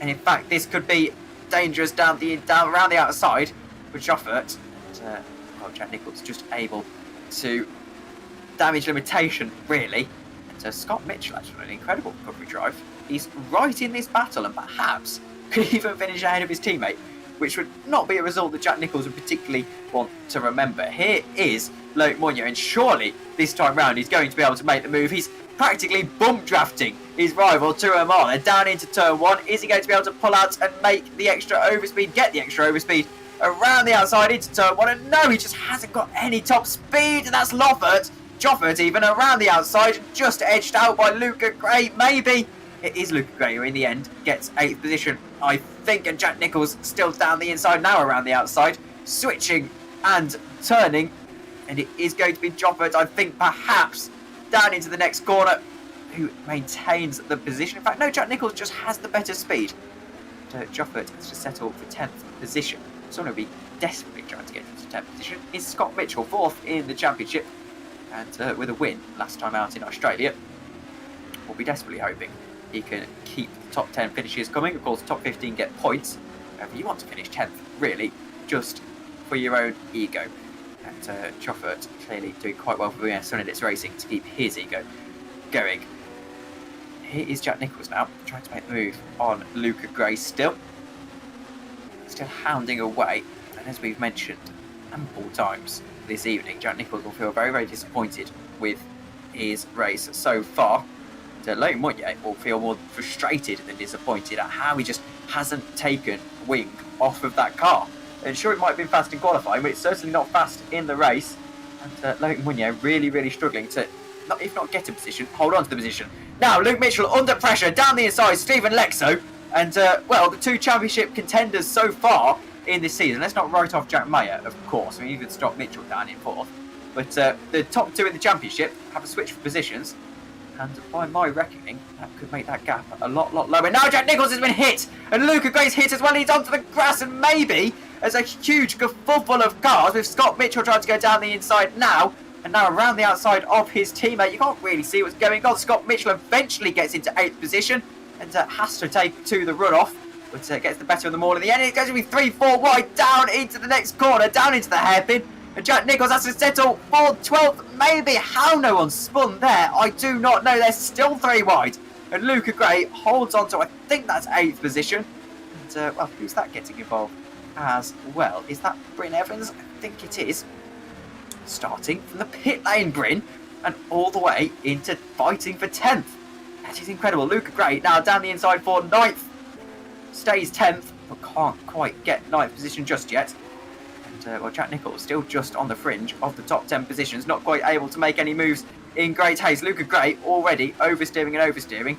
And in fact, this could be dangerous down around the outside for Joffert. And, well, Jack Nicholls just able to damage limitation, really. And Scott Mitchell actually an incredible recovery drive. He's right in this battle and perhaps could even finish ahead of his teammate, which would not be a result that Jack Nicholls would particularly want to remember. Here is Loic Meunier, and surely this time round he's going to be able to make the move. He's practically bump drafting his rival Tuamala down into turn 1. Is he going to be able to pull out and make the extra overspeed, get the extra overspeed around the outside into turn 1? And no, he just hasn't got any top speed, and that's Joffert even around the outside, just edged out by Luca Gray. Maybe it is Luca Gray who in the end gets 8th position, I think, and Jack Nicholls still down the inside now around the outside, switching and turning, and it is going to be Joffert, I think, perhaps down into the next corner, who maintains the position. In fact, no, Jack Nicholls just has the better speed. Joffert has to settle for 10th position. Someone will be desperately trying to get into 10th position is Scott Mitchell, 4th in the championship, and with a win last time out in Australia, we'll be desperately hoping he can keep the top 10 finishes coming. Of course, top 15 get points. However, you want to finish 10th, really, just for your own ego. And Joffert clearly doing quite well for Sonaditz Racing to keep his ego going. Here is Jack Nicholls now, trying to make the move on Luca Gray still hounding away. And as we've mentioned ample times this evening, Jack Nicholls will feel very, very disappointed with his race so far. Loic Meunier will feel more frustrated than disappointed at how he just hasn't taken wing off of that car. And sure, it might have been fast in qualifying, but it's certainly not fast in the race. And Loic Meunier really, really struggling to, if not get a position, hold on to the position. Now, Luke Mitchell under pressure, down the inside, Stephen Lexo. And, well, the two championship contenders so far in this season. Let's not write off Jack Mayer, of course. I mean, even stop Mitchell down in 4th. But the top 2 in the championship have a switch for positions. And by my reckoning, that could make that gap a lot lower. Now Jack Nicholls has been hit, and Luca Gray's hit as well. He's onto the grass, and maybe there's a huge kerfuffle of cars with Scott Mitchell trying to go down the inside now, and now around the outside of his teammate. You can't really see what's going on. Scott Mitchell eventually gets into 8th position and has to take to the runoff, but gets the better of them all in the end. It's going to be 3-4 wide down into the next corner, down into the hairpin. And Jack Nicholls has to settle for 12th, maybe. How no one spun there, I do not know. They're still 3 wide. And Luca Gray holds on to, I think that's 8th position. And, well, who's that getting involved as well? Is that Bryn Evans? I think it is. Starting from the pit lane, Bryn, and all the way into fighting for 10th. That is incredible. Luca Gray now down the inside for 9th. Stays 10th, but can't quite get 9th position just yet. Well, Jack Nicholls still just on the fringe of the top 10 positions, not quite able to make any moves in great haste. Luca Gray already oversteering.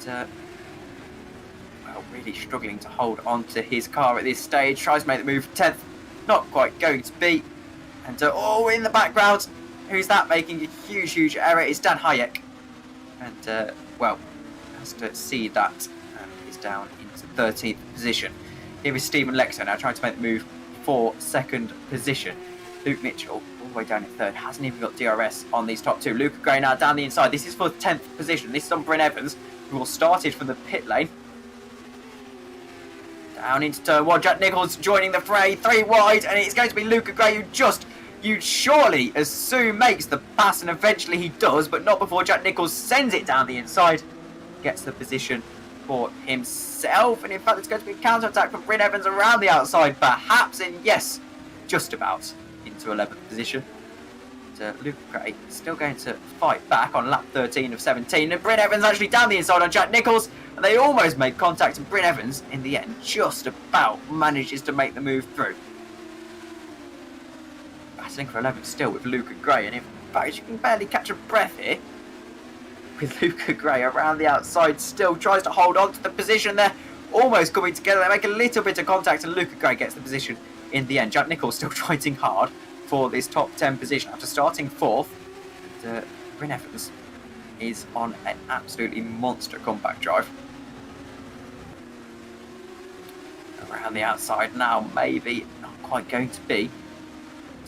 But, well, really struggling to hold on to his car at this stage. Tries to make the move 10th, not quite going to be. And, oh, in the background, who's that making a huge error? It's Dan Hayek. And, well, has to see that and is down into 13th position. Here is Stephen Lexo now trying to make the move for 2nd position. Luke Mitchell all the way down in 3rd, hasn't even got DRS on these top 2. Luca Gray now down the inside. This is for 10th position. This is on Bryn Evans, who will started from the pit lane. Down into turn 1. Jack Nicholls joining the fray, 3 wide, and it's going to be Luca Gray who surely as soon makes the pass, and eventually he does, but not before Jack Nicholls sends it down the inside. Gets the position for himself, and in fact it's going to be a counter-attack from Bryn Evans around the outside perhaps, and yes, just about into 11th position. Luke Gray still going to fight back on lap 13 of 17, and Bryn Evans actually down the inside on Jack Nicholls, and they almost made contact, and Bryn Evans in the end just about manages to make the move through. Battling for 11th still with Luca Gray, and in fact you can barely catch a breath here with Luca Gray around the outside, still tries to hold on to the position there. almost coming together. They make a little bit of contact and Luca Gray gets the position in the end. Jack Nicholls still fighting hard for this top 10 position after starting 4th. And, Bryn Evans is on an absolutely monster comeback drive. Around the outside now, maybe not quite going to be.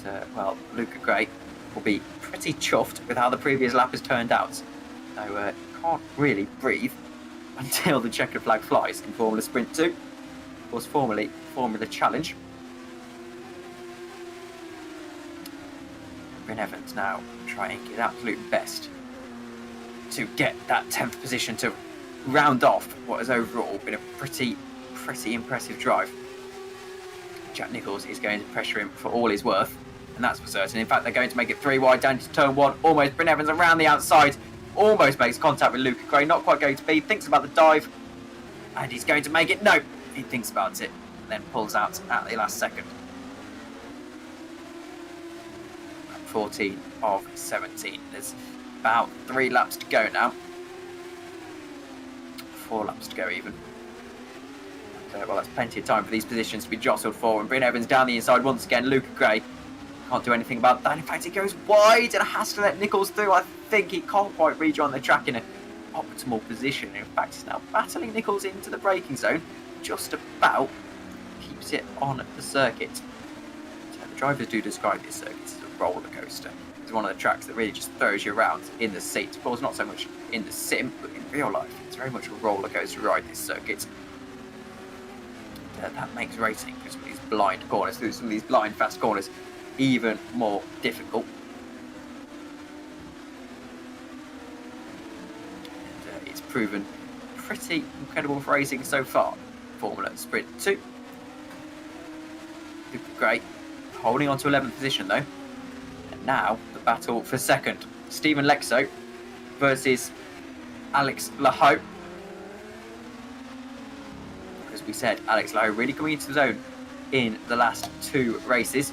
But, well, Luca Gray will be pretty chuffed with how the previous lap has turned out. So can't really breathe until the checkered flag flies in Formula Sprint 2. Of course, formerly Formula Challenge. Bryn Evans now trying his absolute best to get that 10th position to round off what has overall been a pretty impressive drive. Jack Nicholls is going to pressure him for all he's worth, and that's for certain. In fact, they're going to make it 3 wide down to turn 1. Almost Bryn Evans around the outside, almost makes contact with Luca Gray. Not quite going to be. Thinks about the dive, and he's going to make it. No, he thinks about it, and then pulls out at the last second. 14 of 17. There's about 3 laps to go now. 4 laps to go even. Well, that's plenty of time for these positions to be jostled for. And Bryn Evans down the inside once again. Luca Gray can't do anything about that. In fact, he goes wide and has to let Nicholls through. I think he can't quite rejoin the track in an optimal position. In fact, he's now battling Nicholls into the braking zone. Just about keeps it on the circuit. So the drivers do describe this circuit as a roller coaster. It's one of the tracks that really just throws you around in the seat. Of course, not so much in the sim, but in real life, it's very much a roller coaster ride, this circuit. That makes racing through some of these blind corners, through some of these blind fast corners, even more difficult. And it's proven pretty incredible for racing so far. Formula Sprint 2. Great. Holding on to 11th position though. And now the battle for second. Stephen Lexo versus Alex Lahoe. As we said, Alex Lahoe really coming into the zone in the last 2 races.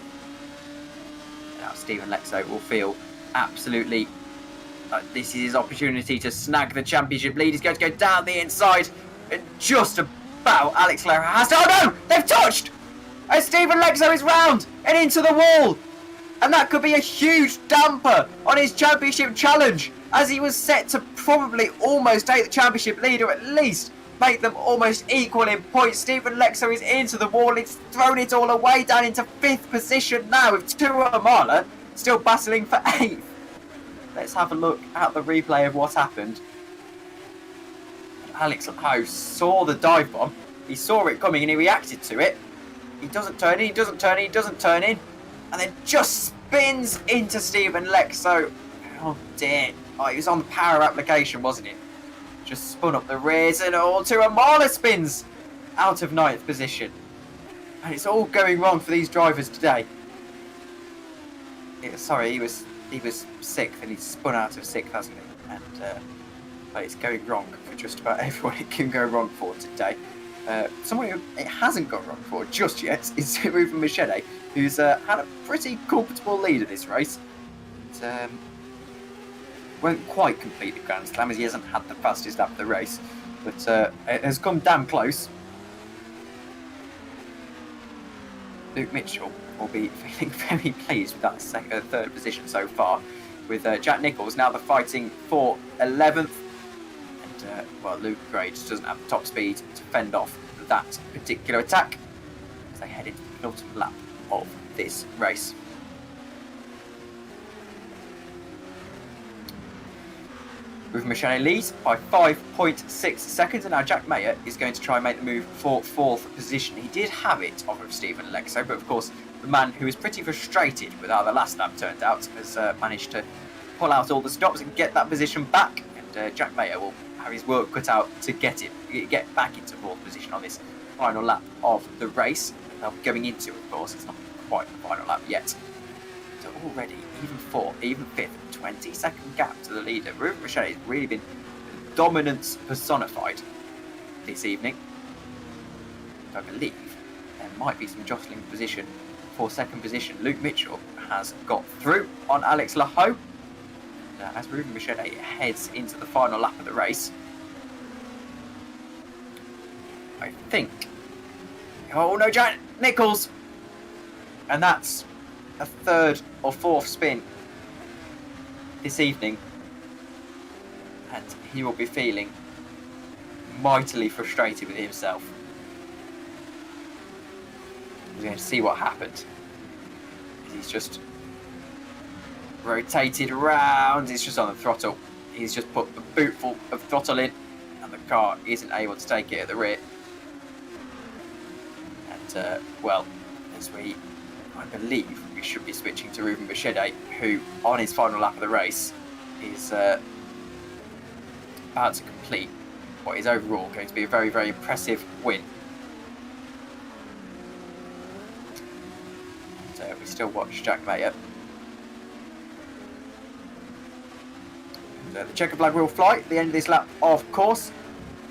Now Stephen Lexo will feel absolutely like this is his opportunity to snag the championship lead. He's going to go down the inside and just about Alex Lahoe has to... Oh no! They've touched! And Stephen Lexo is round and into the wall. And that could be a huge damper on his championship challenge, as he was set to probably almost take the championship lead, or at least make them almost equal in points. Stephen Lexo is into the wall. It's thrown it all away down into 5th position now, with Tuamala still battling for 8th. Let's have a look at the replay of what happened. Alex Lahoe saw the dive bomb. He saw it coming and he reacted to it. He doesn't turn in, he doesn't turn in, he doesn't turn in. And then just spins into Stephen Lexo. Oh dear. Oh, he was on the power application, wasn't it? Just spun up the rears and all to Amala spins out of 9th position. And it's all going wrong for these drivers today. Sorry, he was 6th and he spun out of 6th, hasn't he? And but it's going wrong for just about everyone it can go wrong for today. Someone who it hasn't got wrong for just yet is Ruben Machete, who's had a pretty comfortable lead in this race. And, won't quite complete the Grand Slam as he hasn't had the fastest lap of the race, but it has come damn close. Luke Mitchell will be feeling very pleased with that 3rd position so far, with Jack Nicholls now the fighting for 11th. And well, Luke Gray just doesn't have the top speed to fend off that particular attack as they head into the penultimate lap of this race. With Michele leads by 5.6 seconds, and now Jack Mayer is going to try and make the move for 4th position. He did have it off of Stephen Lexo, but of course the man who is pretty frustrated with how the last lap turned out has managed to pull out all the stops and get that position back, and Jack Mayer will have his work cut out to get back into 4th position on this final lap of the race. Going into, of course, it's not quite the final lap yet. So already, even 4th, even 5th, 20-second gap to the leader. Ruben Machete has really been dominance personified this evening. I believe there might be some jostling position for 2nd position. Luke Mitchell has got through on Alex Lahoe. As Ruben Machete heads into the final lap of the race. I think. Oh no, Jack Nicholls! And that's a third or fourth spin this evening. And he will be feeling mightily frustrated with himself. We're going to see what happened. He's just rotated around. He's just on the throttle. He's just put a bootful of throttle in, and the car isn't able to take it at the rear. And well, I believe we should be switching to Ruben Barrichello, who on his final lap of the race is about to complete what is overall going to be a very, very impressive win. So we still watch Jack Mayer. And, the checker flag will fly at the end of this lap, of course.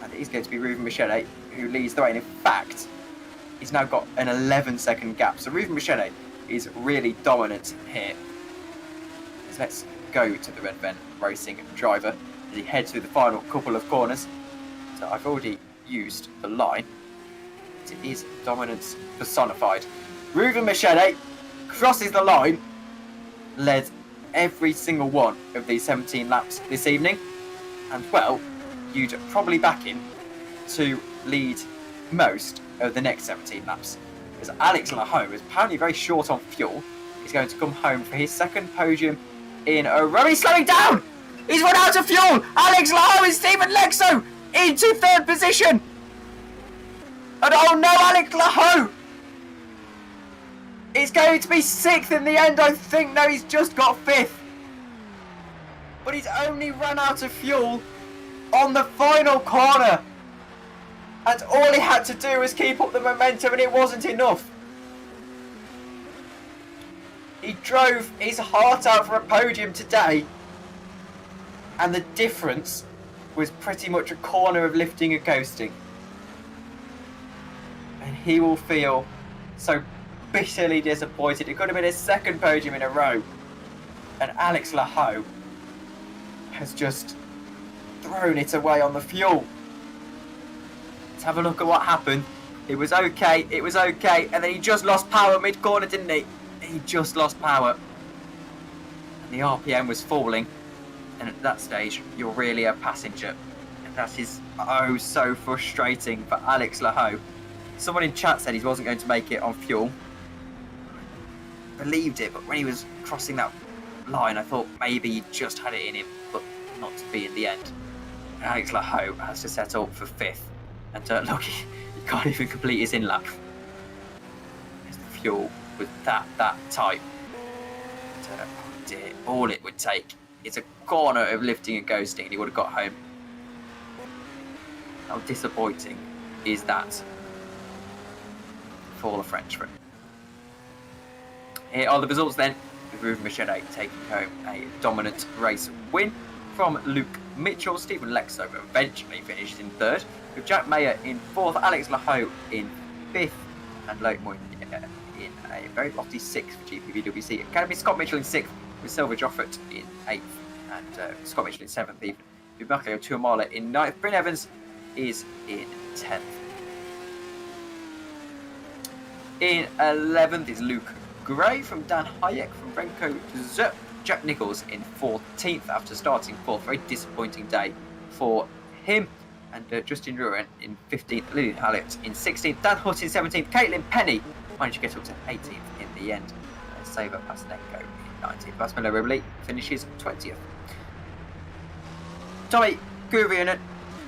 And it is going to be Ruben Barrichello who leads the way. And in fact, he's now got an 11-second gap. So Ruben Barrichello is really dominant here. So let's go to the Red Ven Racing driver as he heads through the final couple of corners. So I've already used the line. It is dominance personified. Ruben Barrichello crosses the line, led every single one of these 17 laps this evening. And well, you'd probably back him to lead most of the next 17 laps. Because Alex Laho is apparently very short on fuel. He's going to come home for his second podium in a row. He's slowing down! He's run out of fuel! Alex Laho and Stephen Lexo into third position! And oh no, Alex Laho is going to be sixth in the end, I think. No, he's just got fifth. But he's only run out of fuel on the final corner. And all he had to do was keep up the momentum, and it wasn't enough. He drove his heart out for a podium today. And the difference was pretty much a corner of lifting and coasting. And he will feel so bitterly disappointed. It could have been his second podium in a row. And Alex Laho has just thrown it away on the fuel. Let's have a look at what happened. It was okay, and then he just lost power mid-corner, didn't he? He just lost power. And the RPM was falling. And at that stage, you're really a passenger. And that is oh so frustrating for Alex Laho. Someone in chat said he wasn't going to make it on fuel. I believed it, but when he was crossing that line, I thought maybe he just had it in him, but not to be in the end. And Alex Laho has to settle for fifth. And look, he can't even complete his in-lap. The fuel was that tight. And, oh dear, all it would take is a corner of lifting and coasting and he would have got home. How disappointing is that for the Frenchman? Here are the results then, with Ruben Barrichello taking home a dominant race win from Luke Mitchell. Stephen Lexo eventually finished in third, with Jack Mayer in fourth, Alex Laho in fifth, and Loic Moynier in a very lofty sixth for GPVWC Academy. Scott Mitchell in sixth, with Silver Joffert in eighth, and Scott Mitchell in seventh even, with Marco Tuamala in ninth. Bryn Evans is in 10th. In 11th is Luke Gray from Dan Hayek from Renko Zep. Jack Nicholls in 14th after starting fourth. Very disappointing day for him. And Justin Ruin in 15th. Lillian Hallett in 16th. Dan Hutt in 17th. Caitlin Penny managed to get up to 18th in the end. Saber Pasenenko in 19th. Basmelo Ribley finishes 20th. Tommy Gurvianen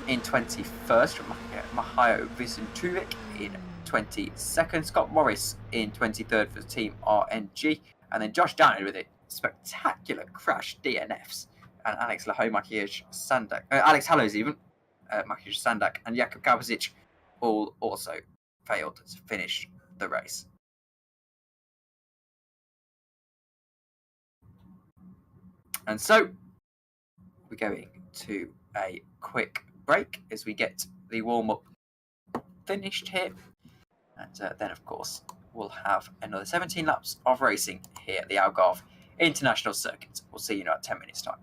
in 21st from Mahaio Vicentuvic in 22nd. Scott Morris in 23rd for Team RNG. And then Josh Downey with a spectacular crash DNFs. And Alex Laho, Makiej Sandak, Alex Hallows even, Makiej Sandak and Jakub Kabazic all also failed to finish the race. And so we're going to a quick break as we get the warm-up finished here. And then, of course, we'll have another 17 laps of racing here at the Algarve International Circuit. We'll see you in about 10 minutes' time.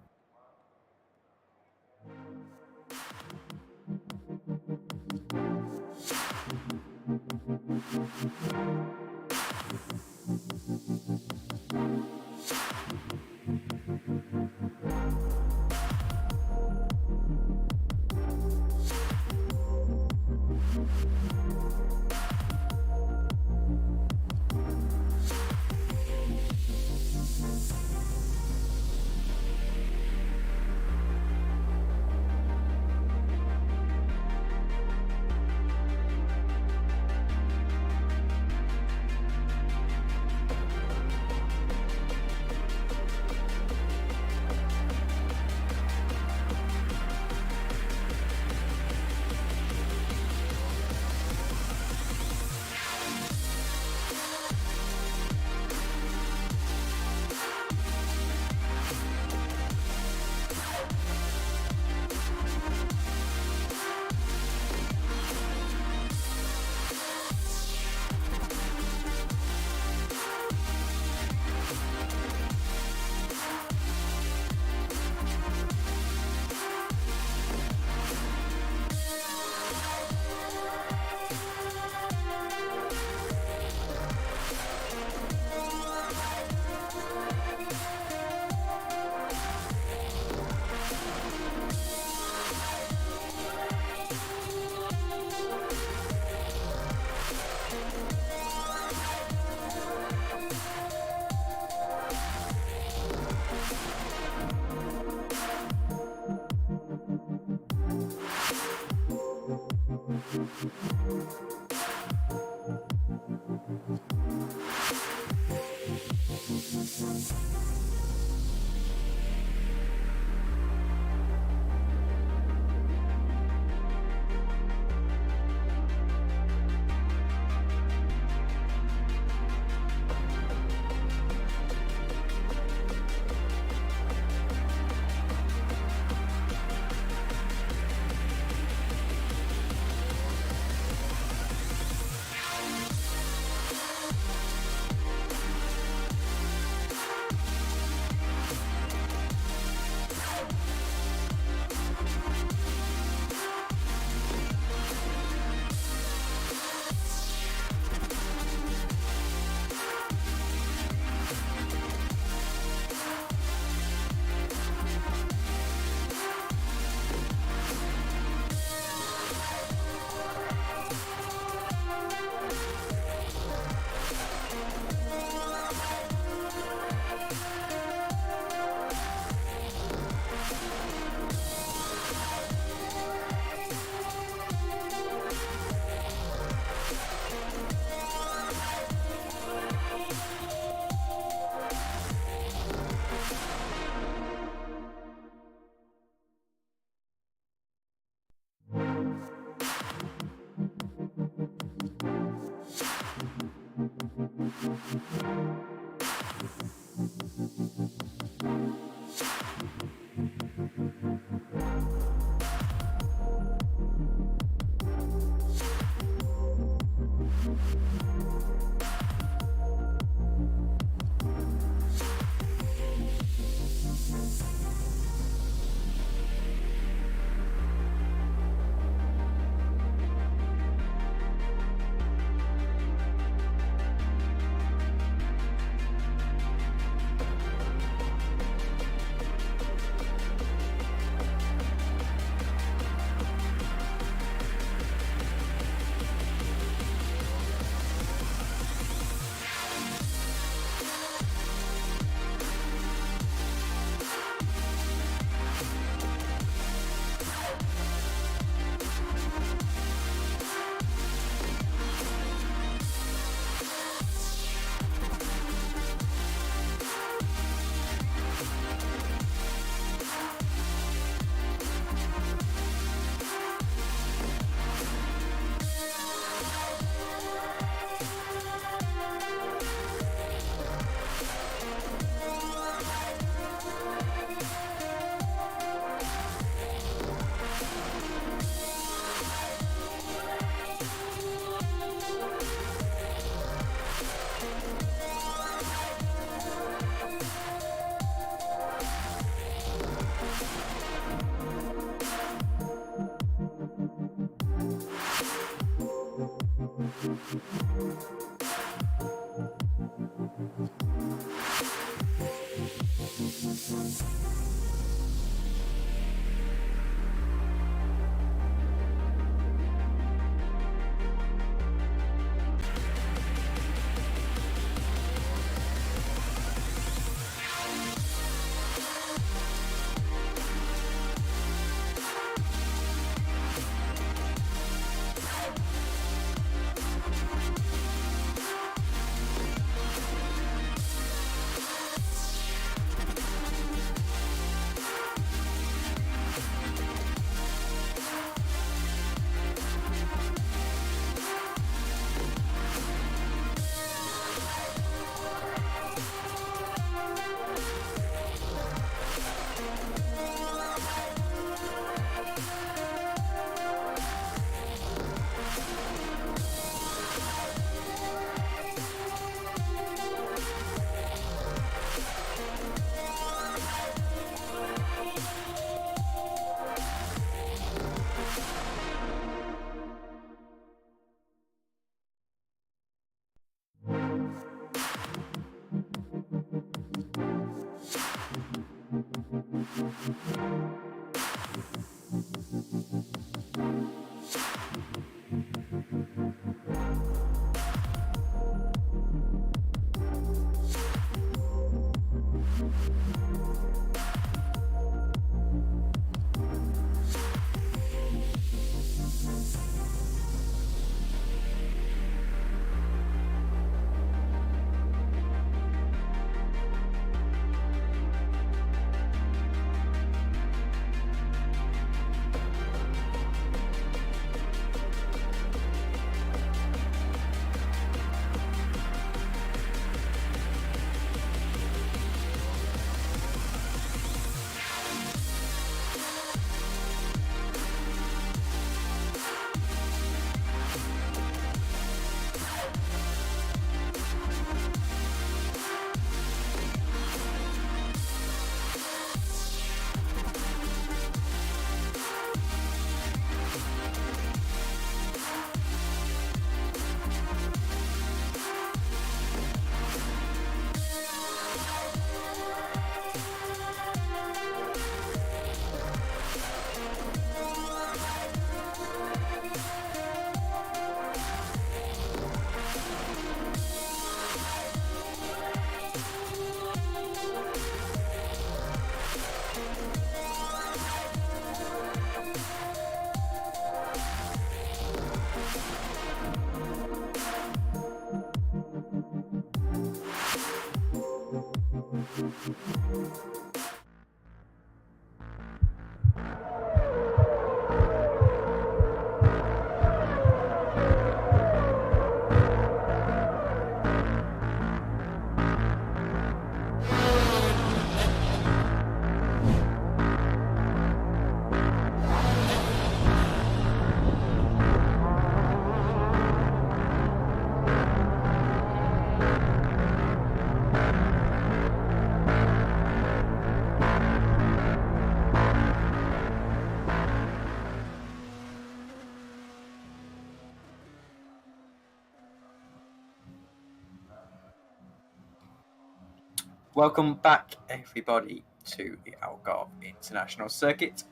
Welcome back, everybody, to the Algarve International Circuit.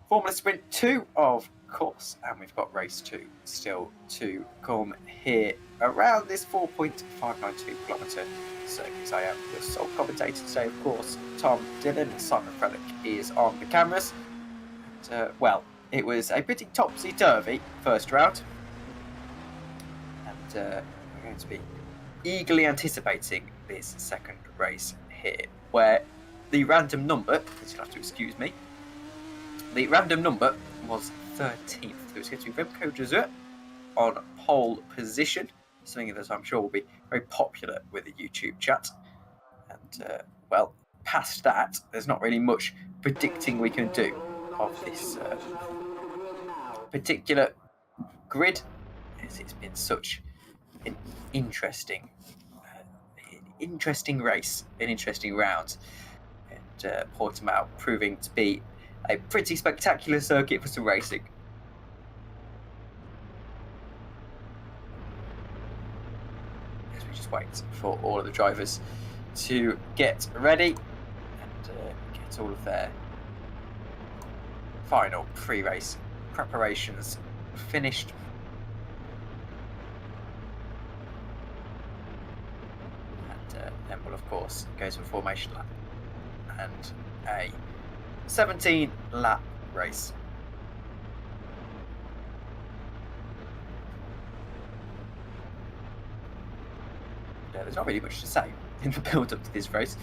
Formula Sprint 2, of course, and we've got race 2 still to come here around this 4.592 kilometre circuit. I am the sole commentator today, of course. Tom Dillon, Szymon Frelik is on the cameras. And, well, it was a pretty topsy-turvy first round, and we're going to be eagerly anticipating this second race here, where the random number, you'll have to excuse me, the random number was 13th. It was going to be Remco de Zeut on pole position, something that I'm sure will be very popular with the YouTube chat. And, well, past that, there's not really much predicting we can do of this particular grid, as it's been such an interesting race, an interesting round, and Portimao proving to be a pretty spectacular circuit for some racing. As we just wait for all of the drivers to get ready and get all of their final pre-race preparations finished. Then we'll, of course, go to a formation lap and a 17-lap race. There's not really much to say in the build-up to this race.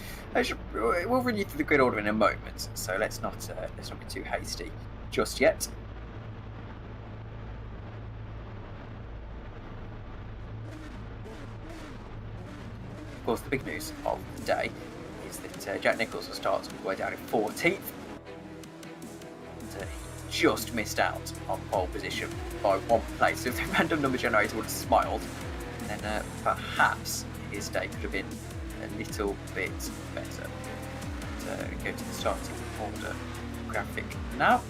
We'll run you through the grid order in a moment, so let's not be too hasty just yet. Of course, the big news of the day is that Jack Nicholls will start all the way down in 14th. And, he just missed out on pole position by 1 place. So if the random number generator would have smiled, then perhaps his day could have been a little bit better. But, go to the starting order graphic now.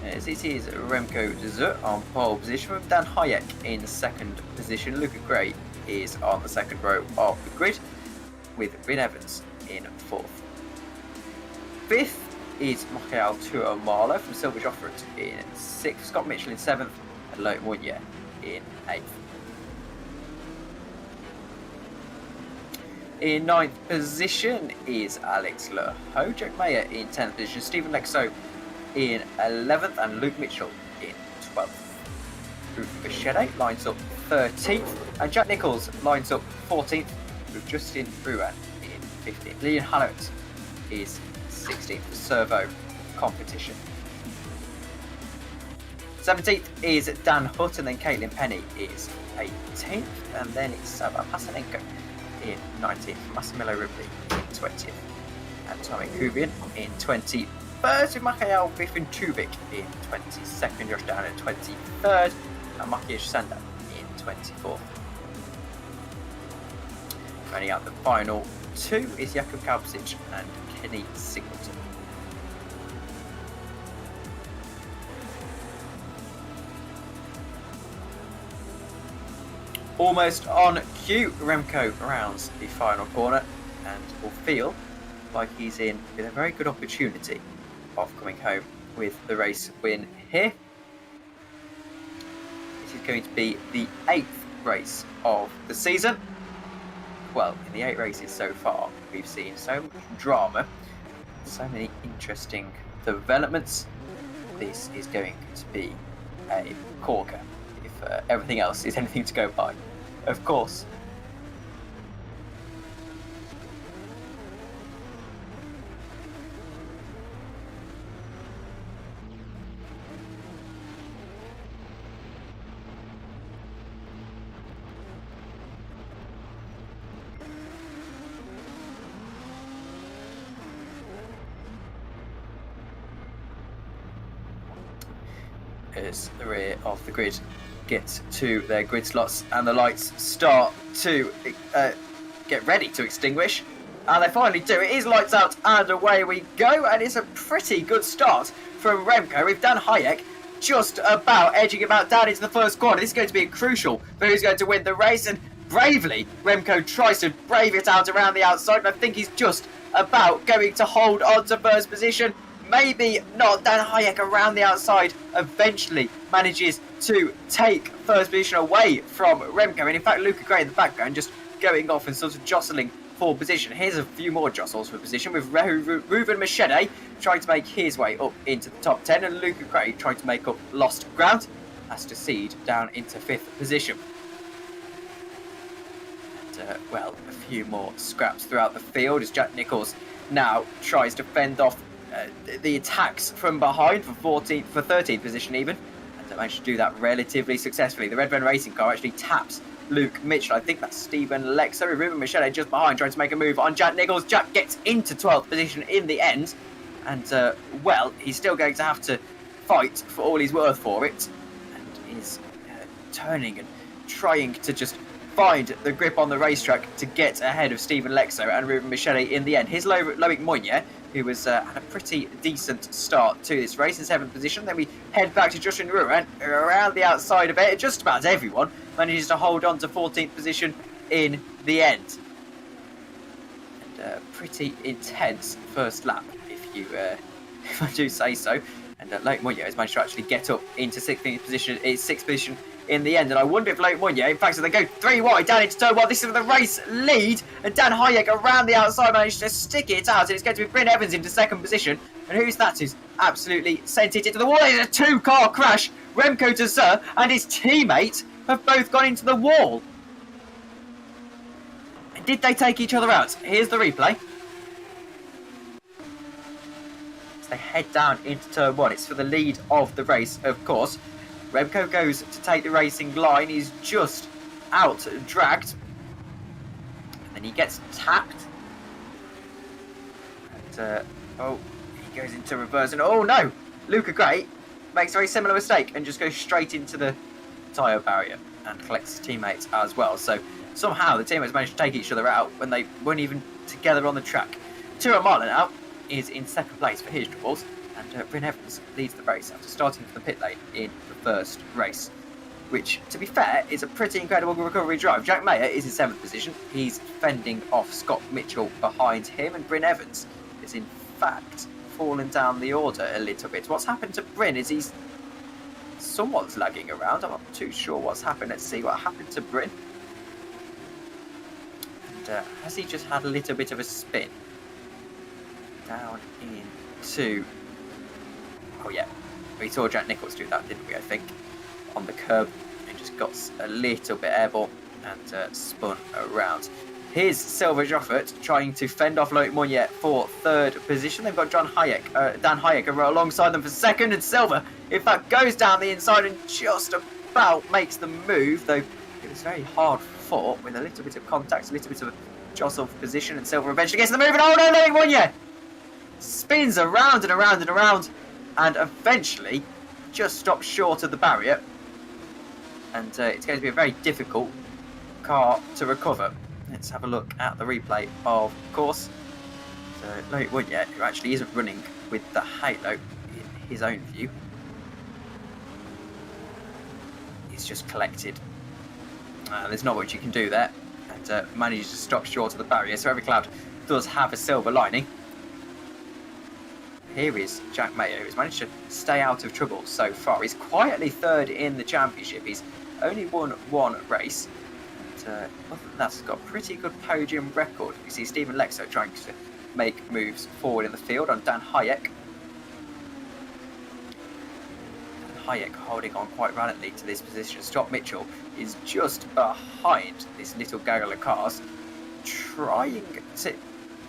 As it is Remco de Zeut on pole position with Dan Hayek in second position. Luca Gray is on the second row of the grid, with Bryn Evans in 4th. 5th is Michael Tuamala from Silver Joffrey in 6th, Scott Mitchell in 7th, and Loic Mounier in 8th. In 9th position is Alex Lehoux, Jack Mayer in 10th position, Stephen Lexo in 11th, and Luke Mitchell in 12th. Bichette lines up 13th, and Jack Nicholls lines up 14th, with Justin Bruin in 15th. Leon Hallett is 16th for servo competition. 17th is Dan Hutt, and then Caitlin Penny is 18th, and then it's Sava Pasanenko in 19th, Massimilo Ripley in 20th, and Tommy Kubian in 21st, with Mikhail Bifintuvic in 22nd, Josh Down in 23rd, and Makiusz Sanda in 24th. Running out the final 2 is Jakub Kalpsic and Kenny Singleton. Almost on cue, Remco rounds the final corner and will feel like he's in with a very good opportunity of coming home with the race win here. This is going to be the 8th race of the season. Well, in the 8 races so far, we've seen so much drama, so many interesting developments. This is going to be a corker, if everything else is anything to go by, of course. As the rear of the grid gets to their grid slots and the lights start to get ready to extinguish, and they finally do. It is lights out and away we go, and it's a pretty good start from Remco with Dan Hayek just about edging him out down into the first corner. This is going to be crucial for who's going to win the race, and bravely, Remco tries to brave it out around the outside, and I think he's just about going to hold on to first position. Maybe not. Dan Hayek around the outside eventually manages to take first position away from Remco, and in fact Luca Gray in the background just going off and sort of jostling for position. Here's a few more jostles for position, with Ruben Machete trying to make his way up into the top 10, and Luca Gray trying to make up lost ground, has to cede down into 5th position. And, well, a few more scraps throughout the field as Jack Nicholls now tries to fend off the attacks from behind for 13th position even, and managed to do that relatively successfully. The Red Ven Racing car actually taps Luke Mitchell. I think that's Stephen Lexo. Ruben Machete just behind, trying to make a move on Jack Nicholls. Jack gets into 12th position in the end, and well, he's still going to have to fight for all he's worth for it, and is turning and trying to just find the grip on the racetrack to get ahead of Stephen Lexo and Ruben Machete in the end. Here's Loic Mounier, who was had a pretty decent start to this race in 7th position. Then we head back to Justin Ruan around the outside of it. Just about everyone manages to hold on to 14th position in the end. And pretty intense first lap, if I do say so. And Loic Mounier has managed to actually get up into 6th position in the end. And I wonder if Loic Mounier, in fact, so they go 3 wide down into turn 1. This is the race lead, and Dan Hayek around the outside managed to stick it out, and it's going to be Bryn Evans into 2nd position. And who's that who's absolutely sent it into the wall? It's a 2-car crash. Remco Tezeur and his teammate have both gone into the wall. And did they take each other out? Here's the replay. They head down into turn 1. It's for the lead of the race, of course. Remco goes to take the racing line. He's just out dragged. And then he gets tapped. And, oh, he goes into reverse. And oh no! Luca Gray makes a very similar mistake and just goes straight into the tyre barrier and collects his teammates as well. So somehow the teammates managed to take each other out when they weren't even together on the track. Tyrrell Martin now is in 2nd place for his troubles, and Bryn Evans leads the race after starting from the pit lane in the first race, which, to be fair, is a pretty incredible recovery drive. Jack Mayer is in 7th position. He's fending off Scott Mitchell behind him, and Bryn Evans is in fact fallen down the order a little bit. What's happened to Bryn is he's somewhat lagging around. I'm not too sure what's happened. Let's see what happened to Bryn. And has he just had a little bit of a spin down into... Oh yeah, we saw Jack Nicholls do that, didn't we, I think, on the curb, and just got a little bit airborne and spun around. Here's Silver Joffert trying to fend off Loic Mounier for 3rd position. They've got Dan Hayek alongside them for 2nd, and Silver, in fact, goes down the inside and just about makes the move, though it was very hard fought with a little bit of contact, a little bit of a jostle for position, and Silver eventually gets the move, and oh no, Loic Mounier spins around and around and around, and eventually just stops short of the barrier, and it's going to be a very difficult car to recover. Let's have a look at the replay, of course. Loic Mounier, who actually isn't running with the halo in his own view, he's just collected. There's not much you can do there, and manages to stop short of the barrier, so every cloud does have a silver lining. Here is Jack Mayer, who's managed to stay out of trouble so far. He's quietly 3rd in the championship. He's only won 1 race. And other than that, he's got a pretty good podium record. You see Stephen Lexo trying to make moves forward in the field on Dan Hayek. Dan Hayek holding on quite valiantly to this position. Scott Mitchell is just behind this little gaggle of cars, trying to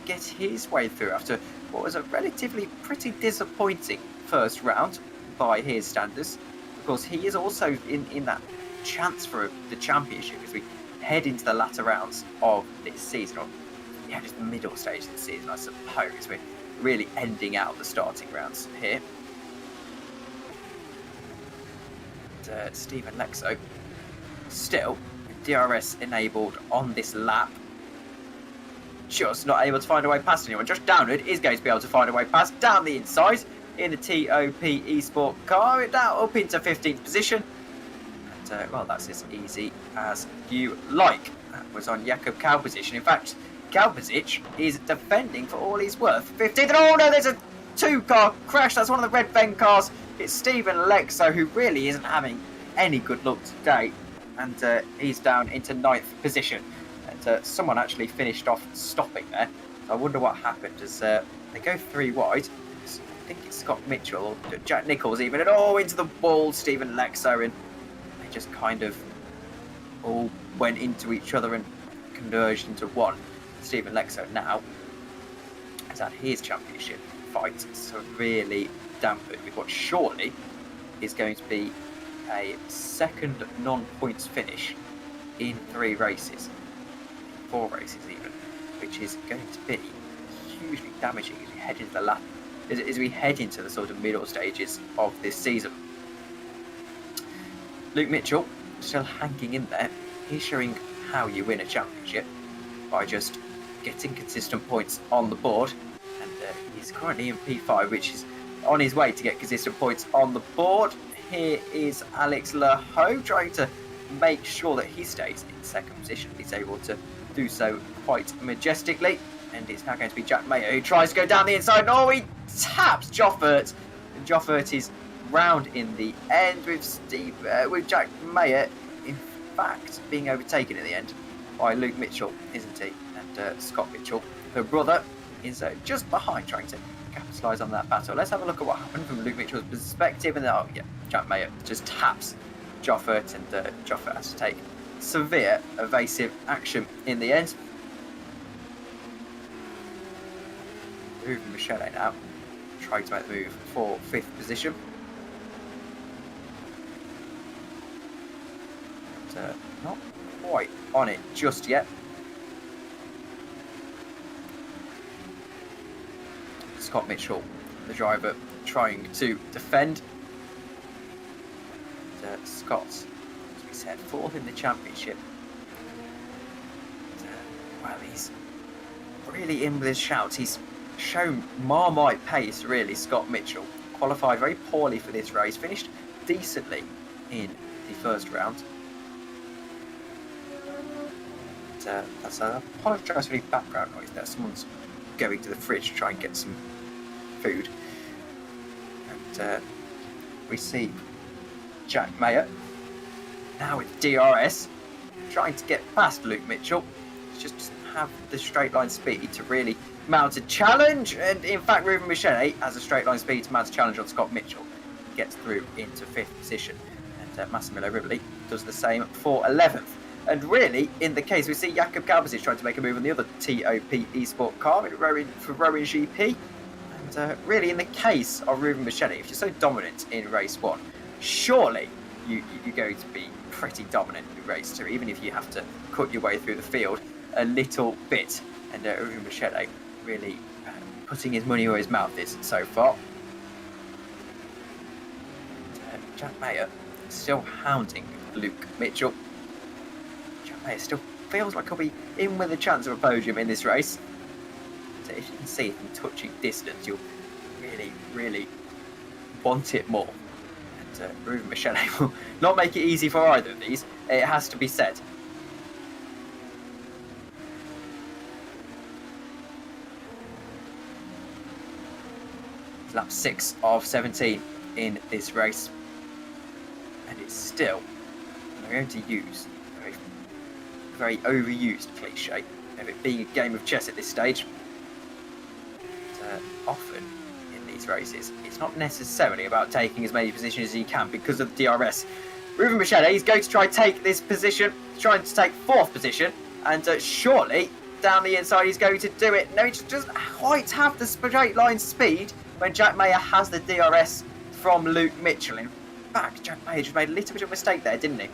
get his way through after what was a relatively pretty disappointing first round by his standards. Of course, he is also in that chance for the championship as we head into the latter rounds of this season, or just the middle stage of the season, I suppose. We're really ending out the starting rounds here. And, Stephen Lexo still DRS enabled on this lap, just not able to find a way past anyone. Josh Downward is going to be able to find a way past down the inside in the TOP Esport car, now up into 15th position. And, well, that's as easy as you like. That was on Jakub Kalbasic. In fact, Kalbasic is defending for all he's worth. 15th. Oh no, there's a 2-car crash. That's one of the red Ven cars. It's Stephen Lexo, who really isn't having any good luck today. And he's down into 9th position. And someone actually finished off stopping there. So I wonder what happened as they go 3 wide. I think it's Scott Mitchell or Jack Nicholls even. And into the wall, Stephen Lexo. And they just kind of all went into each other and converged into one. Stephen Lexo now has had his championship fight severely dampened with what surely is going to be a second non-points finish in 3 races, 4 races even, which is going to be hugely damaging as we head into the as we head into the sort of middle stages of this season. Luke Mitchell still hanging in there. He's showing how you win a championship by just getting consistent points on the board, and he's currently in P5, which is on his way to get consistent points on the board. Here is Alex Lehoux trying to make sure that he stays in 2nd position. He's able to do so quite majestically, and it's now going to be Jack Mayer who tries to go down the inside. Oh, he taps Joffert, and Joffert is round in the end with Jack Mayer in fact being overtaken in the end by Luke Mitchell, isn't he? And Scott Mitchell, her brother, is just behind, trying to capitalise on that battle. Let's have a look at what happened from Luke Mitchell's perspective. And Jack Mayer just taps Joffert, and Joffert has to take severe evasive action in the end. Ruben Michele now trying to make the move for 5th position. And, not quite on it just yet. Scott Mitchell, the driver, trying to defend. And, Scott, as we said, 4th in the championship. And, well, he's really in with his shouts. He's shown Marmite pace, really, Scott Mitchell. Qualified very poorly for this race, finished decently in the 1st round. And, I apologise for the background noise there. Someone's going to the fridge to try and get some food. And we see Jack Mayer now with DRS trying to get past Luke Mitchell. He just doesn't have the straight line speed to really mount a challenge, and in fact Ruben Michele has a straight line speed to mount a challenge on Scott Mitchell. He gets through into 5th position, and Massimiliano Rivoli does the same for 11th. And really, in the case, we see Jakub Kalbasic trying to make a move on the other TOP Esport car for Rowing GP. And really, in the case of Ruben Michele, if you're so dominant in race 1, surely you're going to be pretty dominant in race 2, even if you have to cut your way through the field a little bit. And Ruben Michele really putting his money where his mouth is so far. And, Jack Mayer still hounding Luke Mitchell. Mayer still feels like he'll be in with a chance of a podium in this race. So if you can see it in touching distance, you'll really, really want it more. And Ruben Michele will not make it easy for either of these, it has to be said. It's lap 6 of 17 in this race. And it's still, I'm going to use very overused cliche of it being a game of chess at this stage. Often in these races, it's not necessarily about taking as many positions as you can because of the DRS. Ruben Michele, he's going to try and take this position, trying to take 4th position, and surely down the inside he's going to do it. No, he just doesn't quite have the straight line speed when Jack Mayer has the DRS from Luke Mitchell. In fact, Jack Mayer just made a little bit of a mistake there, didn't he?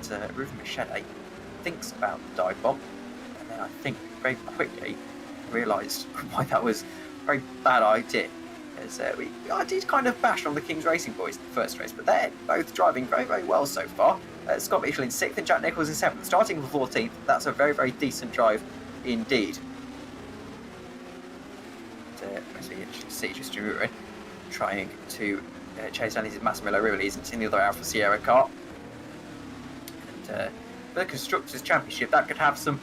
And Ruben Michele thinks about the dive bomb, and then I think very quickly realised why that was a very bad idea. As I did kind of bash on the King's Racing boys in the first race, but they're both driving very, very well so far. Scott Mitchell in 6th and Jack Nicholls in 7th, starting for 14th. That's a very, very decent drive indeed. As we see just trying to chase down his Massimiliano Rivoli in the other Alfa Sierra car. And for the Constructors' Championship, that could have some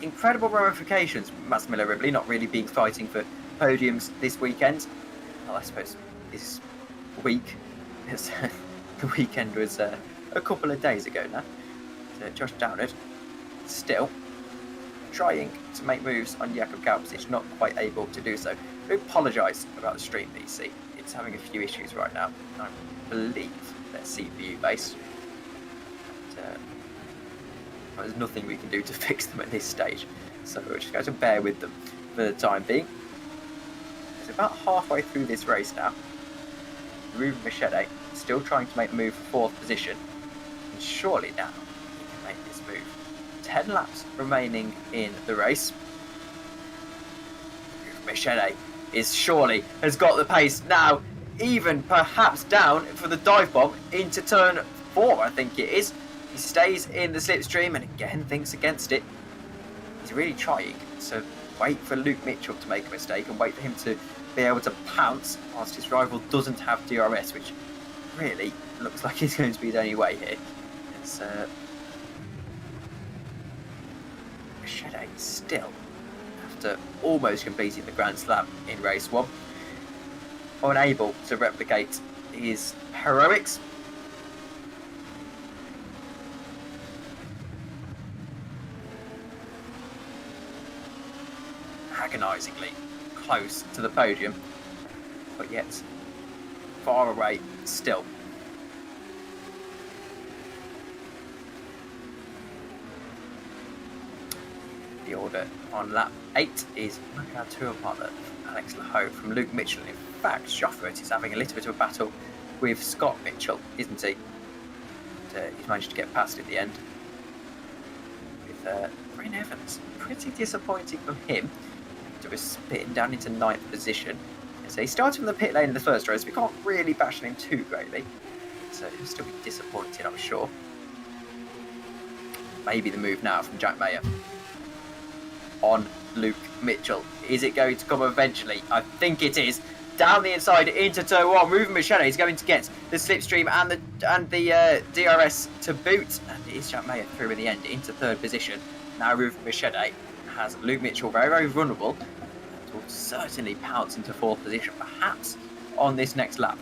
incredible ramifications. Massimiliano Riboli not really being fighting for podiums this weekend. Well, I suppose this week, the weekend was a couple of days ago now. Josh Downard still trying to make moves on Jakob Galbasic, not quite able to do so. I apologise about the stream PC. It's having a few issues right now. I believe they're CPU based. There's nothing we can do to fix them at this stage, so we're just going to bear with them for the time being. It's about halfway through this race now. Ruben Machete still trying to make the move for 4th position, and surely now he can make this move. 10 laps remaining in the race. Ruben Machete has got the pace now, even perhaps down for the dive bomb into turn 4, I think it is. He stays in the slipstream and again thinks against it. He's really trying to wait for Luke Mitchell to make a mistake and wait for him to be able to pounce whilst his rival doesn't have DRS, which really looks like he's going to be his only way here. It's Machete still, after almost completing the Grand Slam in race 1, unable to replicate his heroics. Agonisingly close to the podium, but yet far away still. The order on lap 8 is Monaco tour partner Alex Lahoe from Luke Mitchell. In fact, Joffrey is having a little bit of a battle with Scott Mitchell, isn't he? And, he's managed to get past in the end. With Bryn Evans, pretty disappointing from him. To a spin down into 9th position. So he started from the pit lane in the first race. We can't really bash on him too greatly. So he'll still be disappointed, I'm sure. Maybe the move now from Jack Mayer on Luke Mitchell. Is it going to come eventually? I think it is. Down the inside into turn 1. Ruben Machete is going to get the slipstream and the DRS to boot. And it is Jack Mayer through in the end into 3rd position. Now Ruben Machete has Luke Mitchell very, very vulnerable and will certainly pounce into 4th position, perhaps on this next lap.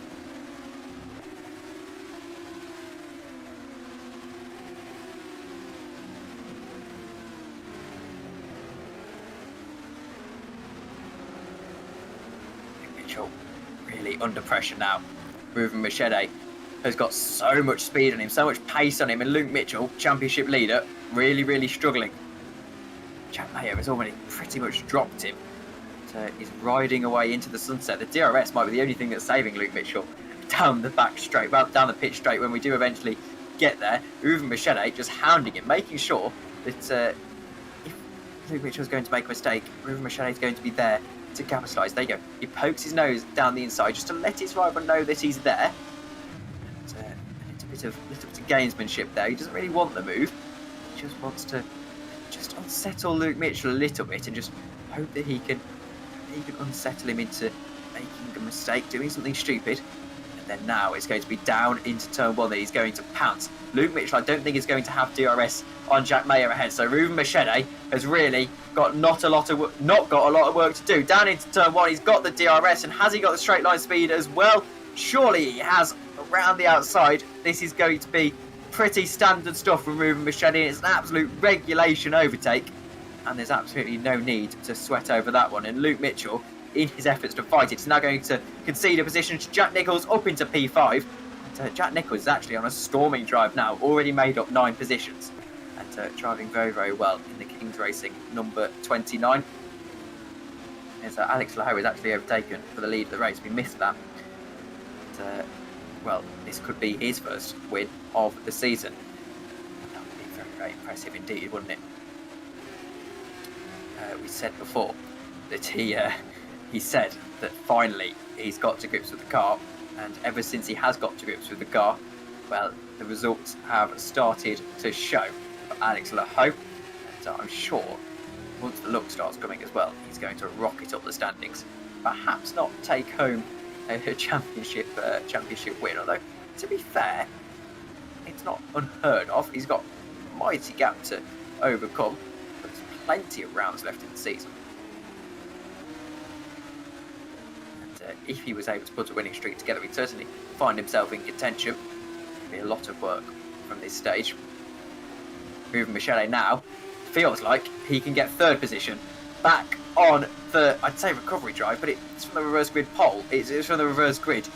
Luke Mitchell really under pressure now. Ruben Machete has got so much speed on him, so much pace on him, and Luke Mitchell, championship leader, really, really struggling. Jack Mayer has already pretty much dropped him. He's riding away into the sunset. The DRS might be the only thing that's saving Luke Mitchell down the back straight, well, down the pitch straight when we do eventually get there. Ruben Machete just hounding him, making sure that if Luke Mitchell is going to make a mistake, Ruben Machete is going to be there to capitalise. There you go. He pokes his nose down the inside just to let his rival know that he's there. And, a little bit of gamesmanship there. He doesn't really want the move. He just wants to just unsettle Luke Mitchell a little bit and just hope that he can unsettle him into making a mistake, doing something stupid. And then now it's going to be down into turn 1 that he's going to pounce. Luke Mitchell, I don't think is going to have DRS on Jack Mayer ahead. So Ruben Machete has really not got a lot of work to do. Down into turn 1, he's got the DRS, and has he got the straight line speed as well? Surely he has around the outside. This is going to be pretty standard stuff from Ruben Machete. It's an absolute regulation overtake, and there's absolutely no need to sweat over that one. And Luke Mitchell, in his efforts to fight it, is now going to concede a position to Jack Nicholls up into P5. And, Jack Nicholls is actually on a storming drive now, already made up 9 positions, and driving very, very well in the Kings Racing number 29. And so Alex Lahoe is actually overtaken for the lead of the race. We missed that. And, well, this could be his first win of the season. That would be very, very impressive indeed, wouldn't it? We said before that he said that finally he's got to grips with the car, and ever since he has got to grips with the car, well, the results have started to show for Alex Lahoe. And I'm sure once the look starts coming as well, he's going to rocket up the standings. Perhaps not take home a championship win, although to be fair, it's not unheard of. He's got mighty gap to overcome. But there's plenty of rounds left in the season. And if he was able to put a winning streak together, he'd certainly find himself in contention. It'd be a lot of work from this stage. Ruben Michele now feels like he can get third position back on the, I'd say recovery drive, but it's from the reverse grid pole. It's from the reverse grid.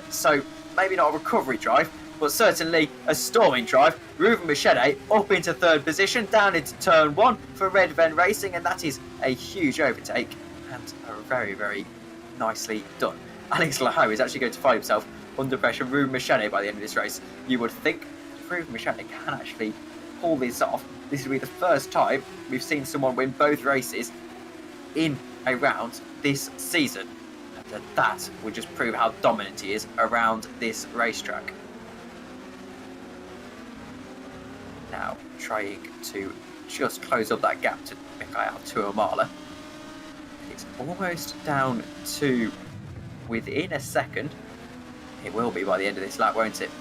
So maybe not a recovery drive, but certainly a storming drive. Ruben Michele up into third position, down into turn 1 for Red Ven Racing, and that is a huge overtake and very, very nicely done. Alex Laho is actually going to find himself under pressure. Ruben Michele by the end of this race. You would think if Ruben Michele can actually pull this off, this will be the first time we've seen someone win both races in a round this season. And that would just prove how dominant he is around this racetrack. Now trying to just close up that gap to Mikhail Tuamala. It's almost down to within a second. It will be by the end of this lap, won't it?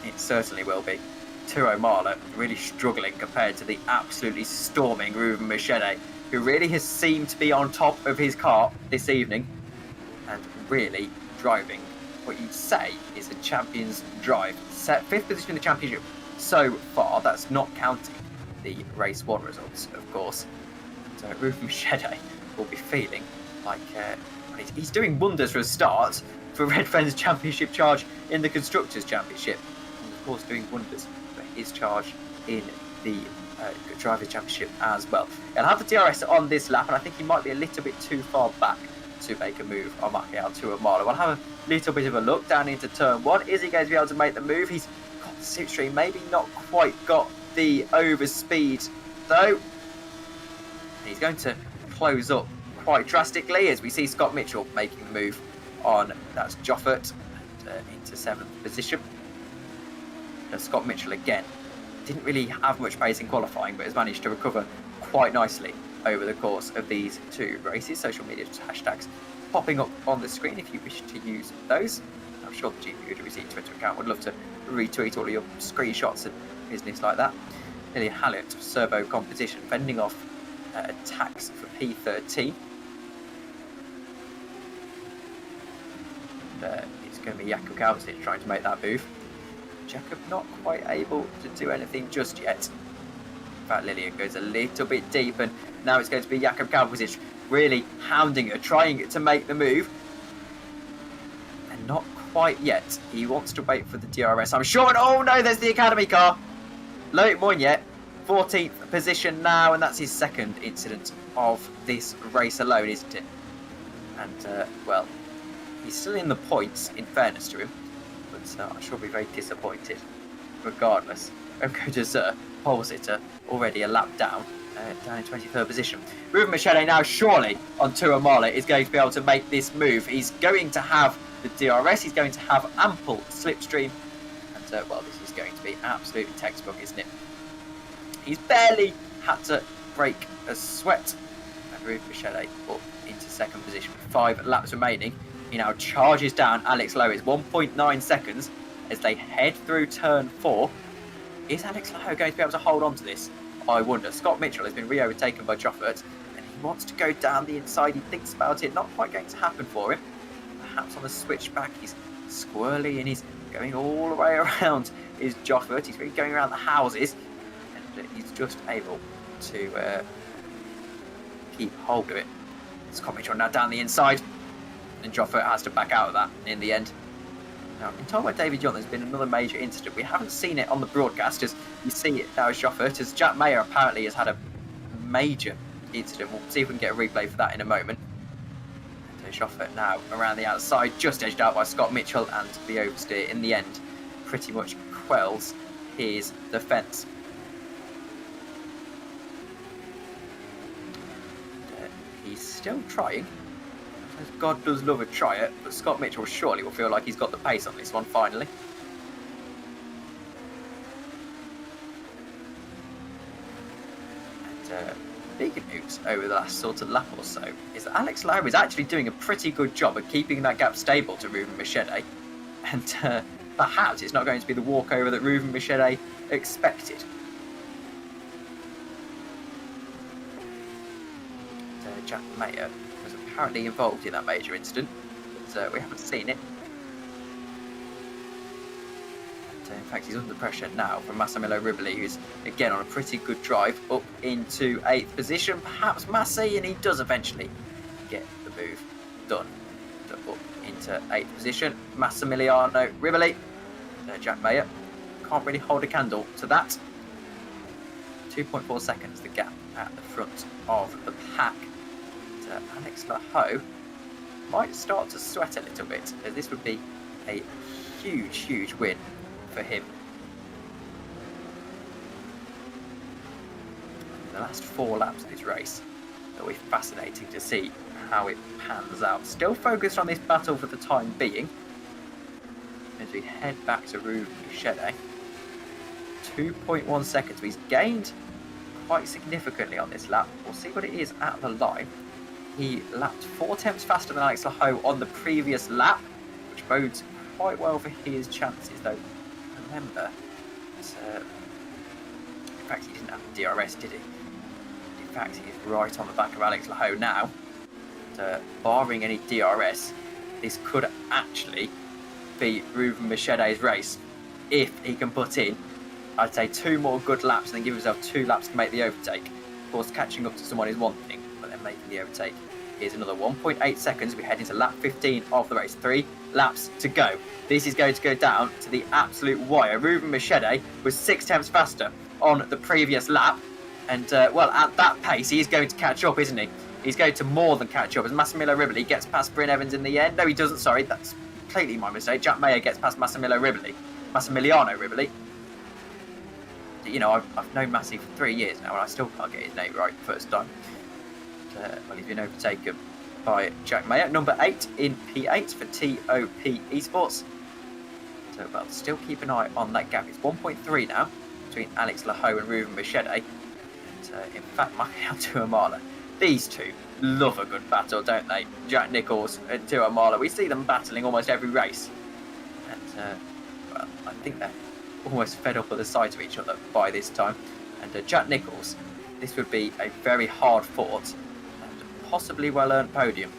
It certainly will be. Tuamala really struggling compared to the absolutely storming Ruben Michele, who really has seemed to be on top of his car this evening and really driving what you'd say is a champion's drive. Set 5th position in the championship so far. That's not counting the race 1 results, of course. So Ruben Michele will be feeling like he's doing wonders for a start for Red Ven's championship charge in the Constructors' Championship, and of course doing wonders for his charge in the Drivers' Championship as well. He'll have the DRS on this lap, and I think he might be a little bit too far back to make a move on Mikhail Tuamala. We'll have a little bit of a look down into turn 1. Is he going to be able to make the move? He's got the slipstream, maybe not quite got the overspeed though. He's going to close up quite drastically as we see Scott Mitchell making the move on, that's Joffert, and into 7th position. Scott Mitchell again didn't really have much pace in qualifying, but has managed to recover quite nicely over the course of these 2 races. Social media hashtags popping up on the screen if you wish to use those. I'm sure the GPVWC Twitter account would love to retweet all of your screenshots and business like that. Nearly Hallett Servo competition fending off attacks for P13. And, it's going to be Jakub Kalvasic trying to make that move. Jacob not quite able to do anything just yet. In fact, Lillian goes a little bit deep, and now it's going to be Jakub Kalvasic really hounding her, trying to make the move. And not quite yet. He wants to wait for the DRS, I'm sure. And oh no, there's the Academy car. Loic Moignet, 14th position now, and that's his 2nd incident of this race alone, isn't it? And, well, he's still in the points, in fairness to him. But I shall be very disappointed, regardless. Okoda's pole sitter already a lap down in 23rd position. Ruben Michele now surely on Tuamala is going to be able to make this move. He's going to have the DRS, he's going to have ample slipstream, and well, this is going to be absolutely textbook, isn't it? He's barely had to break a sweat, and Ruben Michele up into 2nd position with 5 laps remaining. He now charges down Alex Lowe. 1.9 seconds as they head through turn 4. Is Alex Lowe going to be able to hold on to this? I wonder. Scott Mitchell has been re-overtaken by Joffert, and he wants to go down the inside. He thinks about it. Not quite going to happen for him. Perhaps on the switchback, he's squirrely and he's going all the way around is Joffert. He's really going around the houses, and he's just able to keep hold of it. Scott Mitchell now down the inside, and Joffert has to back out of that in the end. Now, I've been told by David Young there's been another major incident. We haven't seen it on the broadcast, as you see it now as Joffert, as Jack Mayer apparently has had a major incident. We'll see if we can get a replay for that in a moment. And Joffert now around the outside, just edged out by Scott Mitchell, and the oversteer in the end pretty much quells his defence. He's still trying. God does love a tryer, but Scott Mitchell surely will feel like he's got the pace on this one finally. And big news over the last sort of lap or so is that Alex Lowe is actually doing a pretty good job of keeping that gap stable to Ruben Michele, and perhaps it's not going to be the walkover that Ruben Michele expected. Jack Mayer was apparently involved in that major incident, but we haven't seen it. And, in fact, he's under pressure now from Massimiliano Riboli, who's again on a pretty good drive up into 8th position. Perhaps Massi, and he does eventually get the move done. So up into 8th position. Massimiliano Riboli, Jack Mayer can't really hold a candle to that. 2.4 seconds the gap at the front of the pack. And, Alex Laho might start to sweat a little bit, as this would be a huge win for him. The last 4 laps of this race, it'll be fascinating to see how it pans out. Still focused on this battle for the time being, as we head back to Ruben Barrichello. 2.1 seconds. He's gained quite significantly on this lap. We'll see what it is at the line. He lapped 4 tenths faster than Alex Laho on the previous lap, which bodes quite well for his chances, though. Remember, in fact, he didn't have the DRS, did he? In fact, he's right on the back of Alex Laho now. Barring any DRS, this could actually be Ruben Barrichello's race if he can put in, I'd say, 2 more good laps and then give himself 2 laps to make the overtake. Of course, catching up to someone is one thing, but then making the overtake is another. 1.8 seconds. We head into lap 15 of the race. 3 laps to go. This is going to go down to the absolute wire. Ruben Barrichello was 6 tenths faster on the previous lap, and well, at that pace, he is going to catch up, isn't he? He's going to more than catch up as Massimiliano Riboli gets past Bryn Evans in the end. No, he doesn't. Sorry, that's completely my mistake. Jack Mayer gets past Massimiliano Riboli. You know, I've known Massey for 3 years now, and I still can't get his name right the first time. Well, he's been overtaken by Jack Mayer, number 8 in P8 for TOP Esports. So, well, still keep an eye on that gap. It's 1.3 now between Alex Laho and Ruben Barrichello. And in fact, Michael Tuamala, these two love a good battle, don't they? Jack Nicholls and Tuamala. We see them battling almost every race. And, well, I think they're almost fed up with the sight of each other by this time. And Jack Nicholls, this would be a very hard fought and possibly well-earned podium.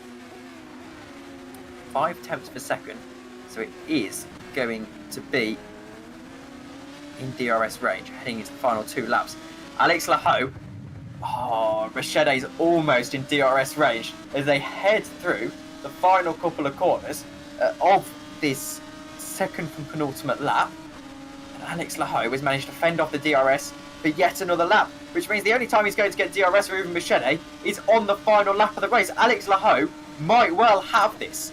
5 tenths per second, so it is going to be in DRS range heading into the final 2 laps. Alex Laho, Barrichello's almost in DRS range as they head through the final couple of corners of this second from penultimate lap. Alex Laho has managed to fend off the DRS for yet another lap, which means the only time he's going to get DRS for Ruben Barrichello is on the final lap of the race. Alex Laho might well have this.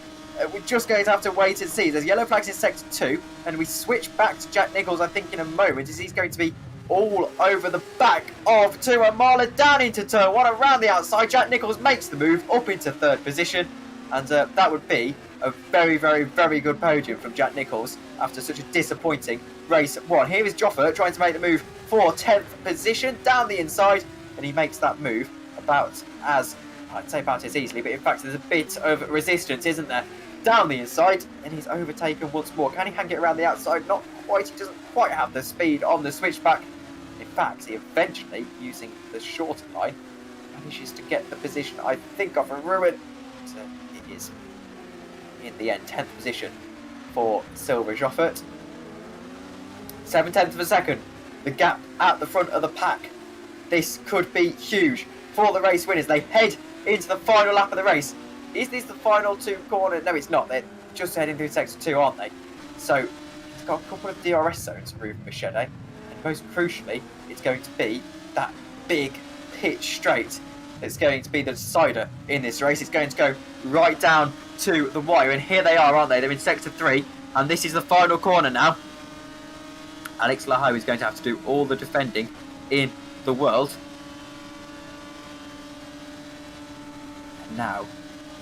We're just going to have to wait and see. There's yellow flags in sector 2, and we switch back to Jack Nicholls, I think, in a moment, as he's going to be all over the back of Tuamala down into turn 1 around the outside. Jack Nicholls makes the move up into 3rd position, and that would be a very good podium from Jack Nicholls after such a disappointing race 1. Here is Joffer trying to make the move for 10th position down the inside, and he makes that move about as easily, but in fact there's a bit of resistance, isn't there, down the inside, and he's overtaken once more. Can he hang it around the outside? Not quite. He doesn't quite have the speed on the switchback. In fact, he eventually, using the shorter line, manages to get the position, I think, of a ruin. So it is, in the end, 10th position for Silver Joffert. 7 tenths of a second. The gap at the front of the pack. This could be huge for the race winners. They head into the final lap of the race. Is this the final 2 corners? No, it's not. They're just heading through sector 2, aren't they? So he's got a couple of DRS zones for Ruben Barrichello, and most crucially, it's going to be that big pitch straight that's going to be the decider in this race. It's going to go right down to the wire, and here they are, aren't they? They're in sector 3, and this is the final corner now. Alex Laho is going to have to do all the defending in the world. And now,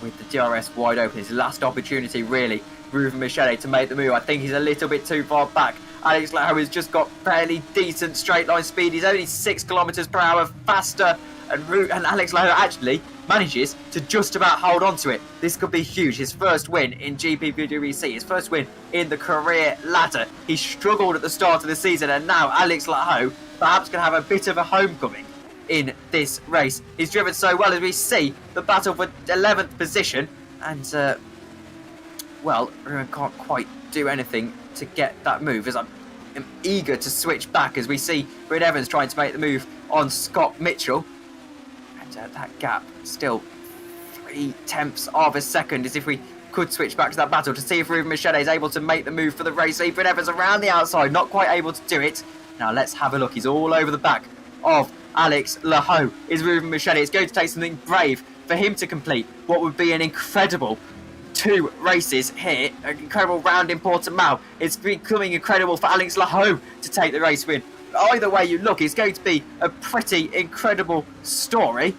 with the DRS wide open, his last opportunity, really, Ruben Barrichello to make the move. I think he's a little bit too far back. Alex Laho has just got fairly decent straight line speed. He's only 6 kilometres per hour faster, and Alex Laho actually manages to just about hold on to it. This could be huge. His first win in GPVWC, his first win in the career ladder. He struggled at the start of the season, and now Alex Laho perhaps can have a bit of a homecoming in this race. He's driven so well as we see the battle for 11th position. And, well, Ruben can't quite do anything to get that move, as I'm eager to switch back as we see Bryn Evans trying to make the move on Scott Mitchell. And that gap still 0.3 of a second, as if we could switch back to that battle to see if Ruben Machete is able to make the move for the race. Bryn Evans around the outside, not quite able to do it. Now let's have a look. He's all over the back of Alex Laho. Is Ruben Machete. It's going to take something brave for him to complete what would be an incredible 2 races here. An incredible round in Portimao. It's becoming incredible for Alex Laho to take the race win. Either way you look, it's going to be a pretty incredible story.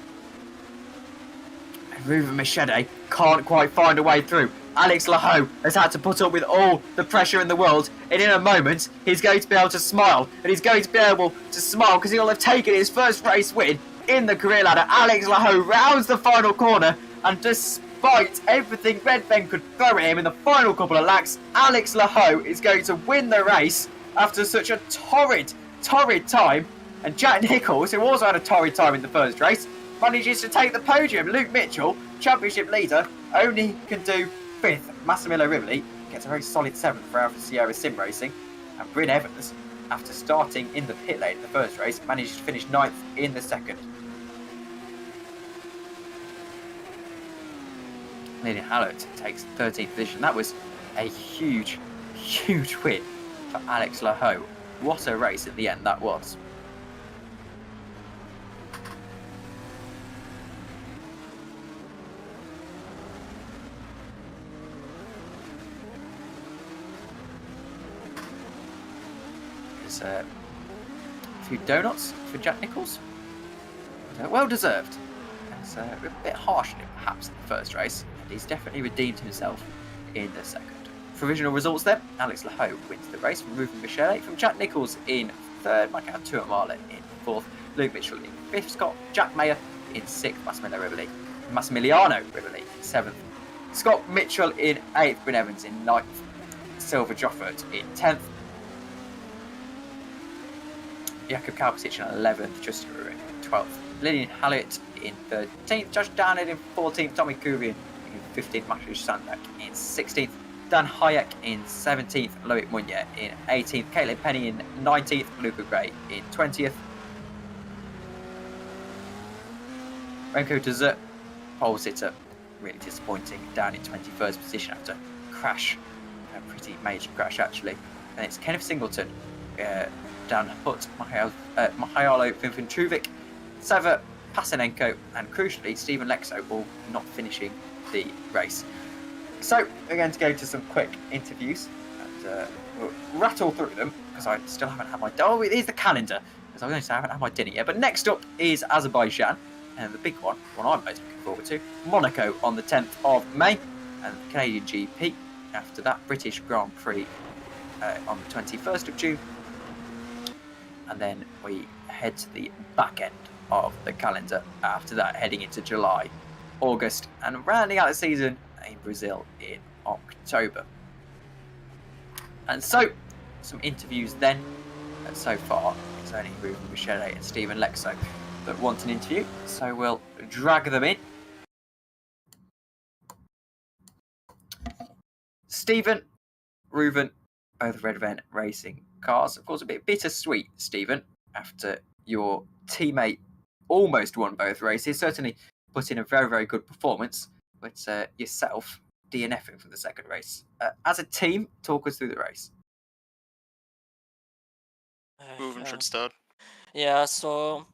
And Ruben Machete can't quite find a way through. Alex Laho has had to put up with all the pressure in the world, and in a moment he's going to be able to smile, and he's going to be able to smile because he'll have taken his first race win in the career ladder. Alex Laho rounds the final corner, and despite everything Red Ben could throw at him in the final couple of laps, Alex Laho is going to win the race after such a torrid time. And Jack Nicholls, who also had a torrid time in the first race, manages to take the podium. Luke Mitchell, championship leader, only can do 5th. Massimiliano Rivoli gets a very solid 7th for Alfa Sierra Sim Racing. And Bryn Evans, after starting in the pit lane in the first race, managed to finish 9th in the second. Lilian Hallett takes 13th position. That was a huge win for Alex Laho. What a race at the end that was. There's a few donuts for Jack Nicholls. Well deserved. It's a bit harsh on him perhaps in the first race, and he's definitely redeemed himself in the second. Provisional results then. Alex Laho wins the race from Ruben Machete, from Jack Nicholls in 3rd, Michael Tuamala in 4th, Luke Mitchell in 5th, Jack Mayer in 6th, Massimiliano Rivoli in 7th, Scott Mitchell in 8th, Bryn Evans in 9th, Silver Joffert in 10th, Jakub Kalpasic in 11th, Justin Ruin in 12th, Lilian Hallett in 13th, Josh Downard in 14th, Tommy Kuvian in 15th, Matthew Sandbeck in 16th, Dan Hayek in 17th, Loic Munya in 18th, Caitlin Penny in 19th, Luca Gray in 20th. Remco Dessert, pole sitter, really disappointing, down in 21st position after a crash, a pretty major crash actually. And it's Kenneth Singleton, Dan Hutt, Mihailo Vincentrovic, Sever Pasenenko, and crucially Stephen Lexo all not finishing the race. So we're going to go to some quick interviews, and we'll rattle through them because I still haven't had my... Oh, it is the calendar, because I was going to say I haven't had my dinner yet. But next up is Azerbaijan, and the big one I'm most looking forward to, Monaco on the 10th of May, and the Canadian GP. After that, British Grand Prix on the 21st of June. And then we head to the back end of the calendar after that, heading into July, August, and rounding out the season in Brazil in October. And so, some interviews then. And so far, it's only Ruben Machete and Stephen Lexo that want an interview, so we'll drag them in. Stephen, Ruben, both Red Event racing cars. Of course, a bit bittersweet, Stephen, after your teammate almost won both races. Certainly put in a very, very good performance, but yourself DNFing for the second race. As a team, talk us through the race. Ruben should start. Yeah, so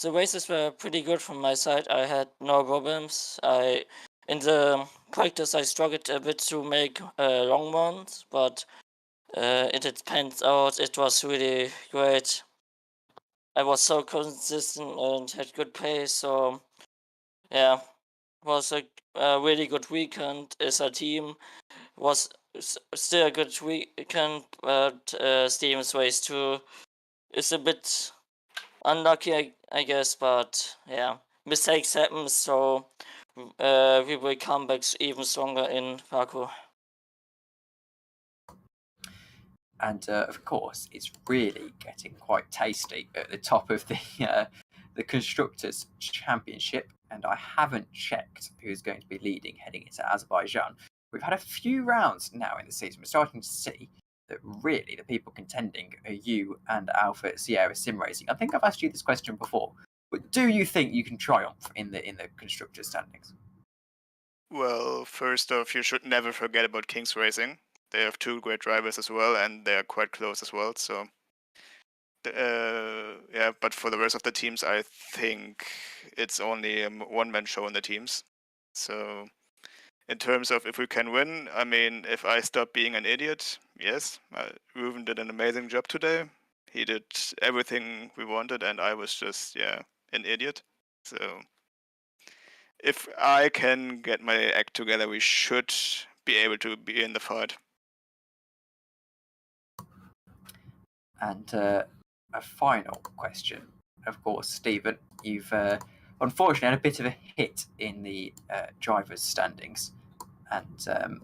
the races were pretty good from my side. I had no problems. In the practice I struggled a bit to make long ones, but it pans out. It was really great. I was so consistent and had good pace. So yeah, it was a really good weekend as a team. Was still a good weekend, but Steven's race too is a bit unlucky, I guess, but yeah, mistakes happen, so we will come back even stronger in Baku. And of course, it's really getting quite tasty at the top of the the Constructors' Championship, and I haven't checked who's going to be leading heading into Azerbaijan. We've had a few rounds now in the season. We're starting to see that really the people contending are you and Alpha Sierra Sim Racing. I think I've asked you this question before, but do you think you can triumph in the Constructors' standings? Well, first off, you should never forget about Kings Racing. They have 2 great drivers as well, and they are quite close as well. So, yeah. But for the rest of the teams, I think it's only a one-man show in the teams. So, in terms of if we can win, I mean, if I stop being an idiot, yes, Ruven did an amazing job today. He did everything we wanted, and I was just, an idiot. So, if I can get my act together, we should be able to be in the fight. And a final question, of course, Stephen. You've unfortunately had a bit of a hit in the drivers' standings. And,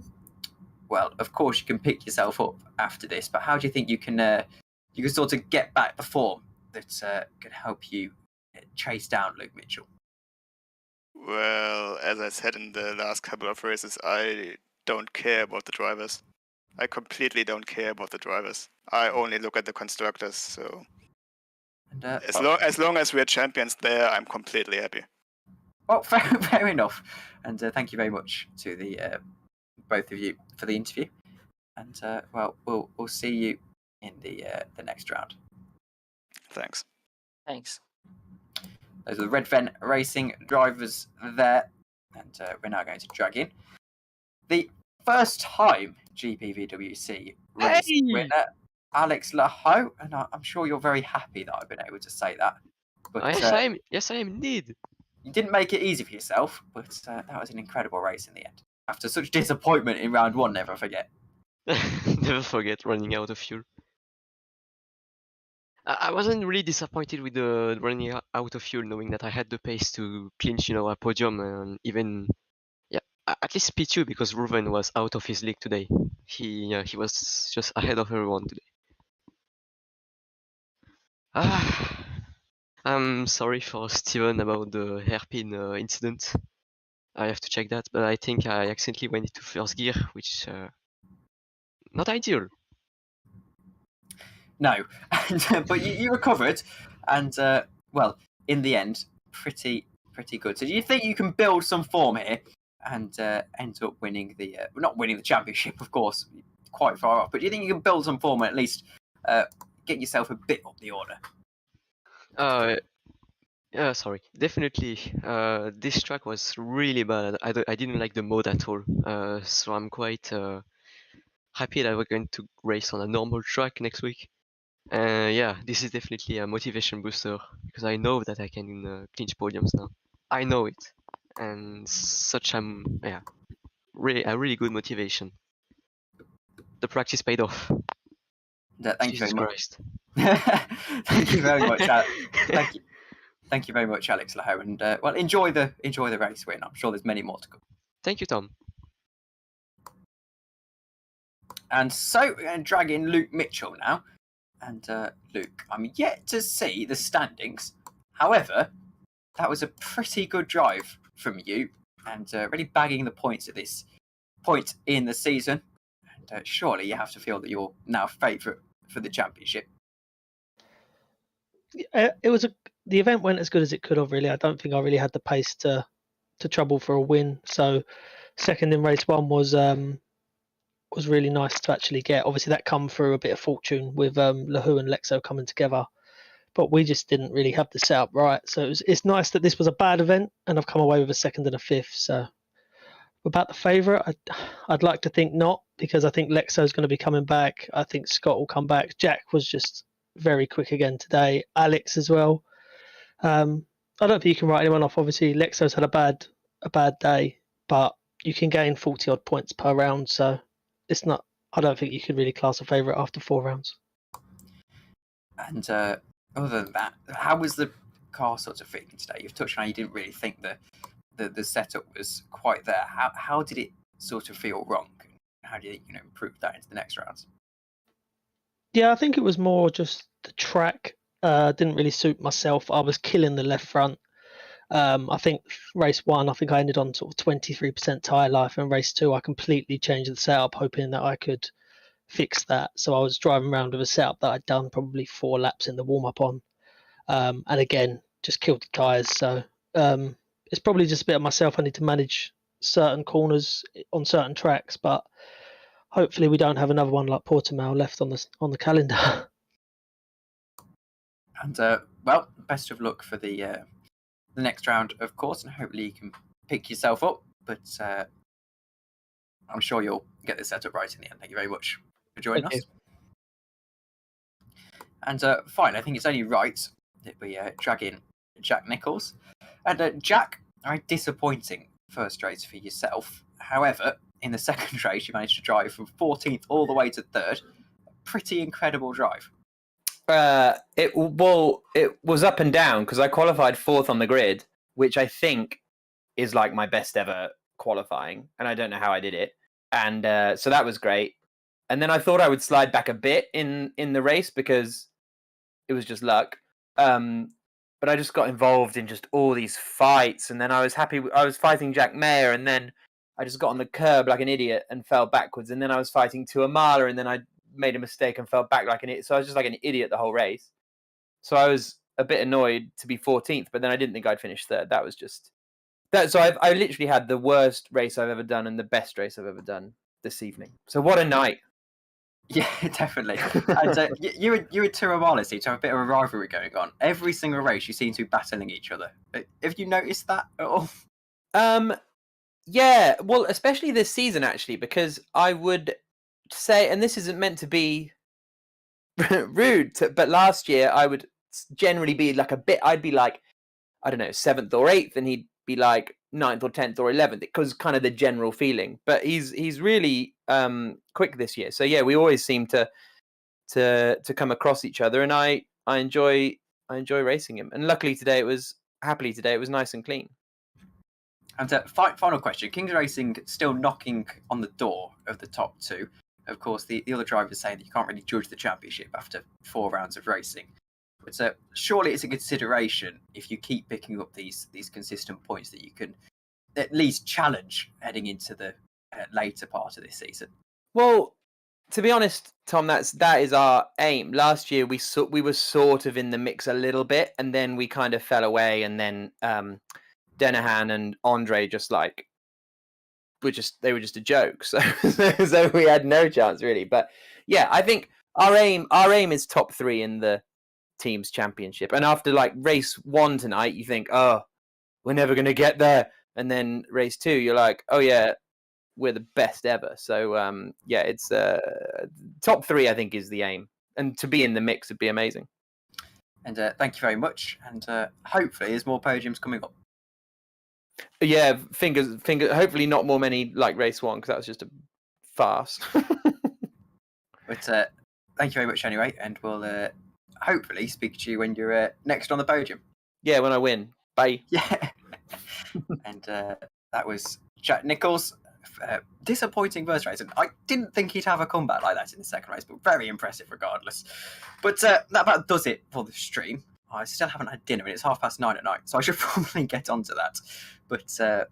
well, of course, you can pick yourself up after this, but how do you think you can sort of get back the form that can help you chase down Luke Mitchell? Well, as I said in the last couple of races, I don't care about the drivers. I completely don't care about the drivers. I only look at the constructors. So And, as long as we're champions there, I'm completely happy. Well, fair enough. And thank you very much to the both of you for the interview. And well, we'll see you in the next round. Thanks. Thanks. Those are the Red Ven Racing drivers there, and we're now going to drag in the first time GPVWC race winner, Alex Laho, and I'm sure you're very happy that I've been able to say that. But yes, I am indeed. You didn't make it easy for yourself, but that was an incredible race in the end. After such disappointment in round 1, never forget. Never forget running out of fuel. I wasn't really disappointed with the running out of fuel, knowing that I had the pace to clinch, a podium, and even, at least P2, because Ruven was out of his league today. He was just ahead of everyone today. I'm sorry for Steven about the hairpin incident. I have to check that, but I think I accidentally went into first gear, which not ideal. No, but you recovered, and well, in the end, pretty good. So do you think you can build some form here and end up winning the not winning the championship, of course, quite far off, but do you think you can build some form and at least get yourself a bit up the order? Sorry, definitely. This track was really bad. I didn't like the mode at all. So I'm quite happy that we're going to race on a normal track next week. Yeah, this is definitely a motivation booster because I know that I can clinch podiums now. I know it, and such a really good motivation. The practice paid off. Thank Jesus you very Christ. much. Thank you very much. Thank you very much, Alex Laho, and well, enjoy the race win. I'm sure there's many more to come. Thank you, Tom. And so we're going to drag in Luke Mitchell now. And Luke, I'm yet to see the standings. However, that was a pretty good drive from you, and really bagging the points at this point in the season. And surely you have to feel that you're now favourite for the championship. The event went as good as it could have. Really, I don't think I really had the pace to trouble for a win. So, second in race 1 was really nice to actually get. Obviously, that come through a bit of fortune with Lahu and Lexo coming together, but we just didn't really have the setup right. So it's nice that this was a bad event, and I've come away with a second and a fifth. So about the favourite, I'd like to think not, because I think Lexo's going to be coming back. I think Scott will come back. Jack was just very quick again today. Alex as well. I don't think you can write anyone off. Obviously, Lexo's had a bad day, but you can gain 40 odd points per round. So it's not. I don't think you could really class a favourite after 4 rounds. And other than that, how was the car sort of feeling today? You've touched on how you didn't really think the setup was quite there. How did it sort of feel wrong? How do you improve that into the next rounds? Yeah, I think it was more just the track didn't really suit myself. I was killing the left front. I think race 1, I think I ended on sort of 23% tyre life, and race 2, I completely changed the setup, hoping that I could fix that. So I was driving around with a setup that I'd done probably 4 laps in the warm up on, and again just killed the tyres. So it's probably just a bit of myself. I need to manage certain corners on certain tracks, but hopefully we don't have another one like Portimao left on the calendar. And well, best of luck for the next round, of course, and hopefully you can pick yourself up. But I'm sure you'll get this set up right in the end. Thank you very much for joining us. And fine, I think it's only right that we drag in Jack Nicholls. And Jack, very disappointing first race for yourself. However, in the second race, you managed to drive from 14th all the way to 3rd. Pretty incredible drive. It was up and down because I qualified 4th on the grid, which I think is like my best ever qualifying, and I don't know how I did it. And so that was great. And then I thought I would slide back a bit in the race because it was just luck. But I just got involved in just all these fights, and then I was happy. I was fighting Jack Mayer, and then I just got on the curb like an idiot and fell backwards. And then I was fighting Tuamala, and then I made a mistake and fell back like an idiot. So I was just like an idiot the whole race. So I was a bit annoyed to be 14th, but then I didn't think I'd finish 3rd. That was just that. So I literally had the worst race I've ever done and the best race I've ever done this evening. So what a night. Yeah, definitely. And you and Tuamala seem to have a bit of a rivalry going on. Every single race, you seem to be battling each other. Have you noticed that at all? Yeah, well, especially this season, actually, because I would say, and this isn't meant to be rude, but last year I would generally be like I'd be like, I don't know, 7th or 8th, and he'd be like 9th or 10th or 11th, because kind of the general feeling. But he's really quick this year. So yeah, we always seem to come across each other, and I enjoy racing him. And luckily today it was nice and clean. And final question: Kings Racing still knocking on the door of the top 2. Of course, the other drivers say that you can't really judge the championship after 4 rounds of racing. But surely it's a consideration if you keep picking up these consistent points that you can at least challenge heading into the later part of this season. Well, to be honest, Tom, that is our aim. Last year we were sort of in the mix a little bit, and then we kind of fell away, and then Denahan and Andre just like they were just a joke. So we had no chance really. But yeah, I think our aim is top 3 in the team's championship. And after like race 1 tonight, you think, oh, we're never going to get there. And then race 2, you're like, oh yeah, we're the best ever. So yeah, it's top 3, I think, is the aim. And to be in the mix would be amazing. And thank you very much. And hopefully there's more podiums coming up. Yeah, fingers. Hopefully not more many like race 1, because that was just a farce. But thank you very much anyway, and we'll hopefully speak to you when you're next on the podium. Yeah, when I win. Bye. Yeah. And that was Jack Nicholls. Disappointing first race, and I didn't think he'd have a comeback like that in the second race, but very impressive regardless. But that about does it for the stream. I still haven't had dinner, and it's 9:30 at night, so I should probably get onto that. But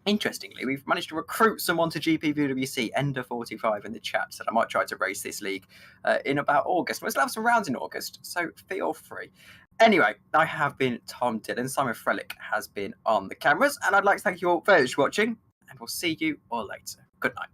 interestingly, we've managed to recruit someone to GPVWC, Ender45 in the chat, said I might try to race this league in about August. We'll still have some rounds in August, so feel free. Anyway, I have been Tom Dillon. Szymon Frelik has been on the cameras, and I'd like to thank you all very much for watching, and we'll see you all later. Good night.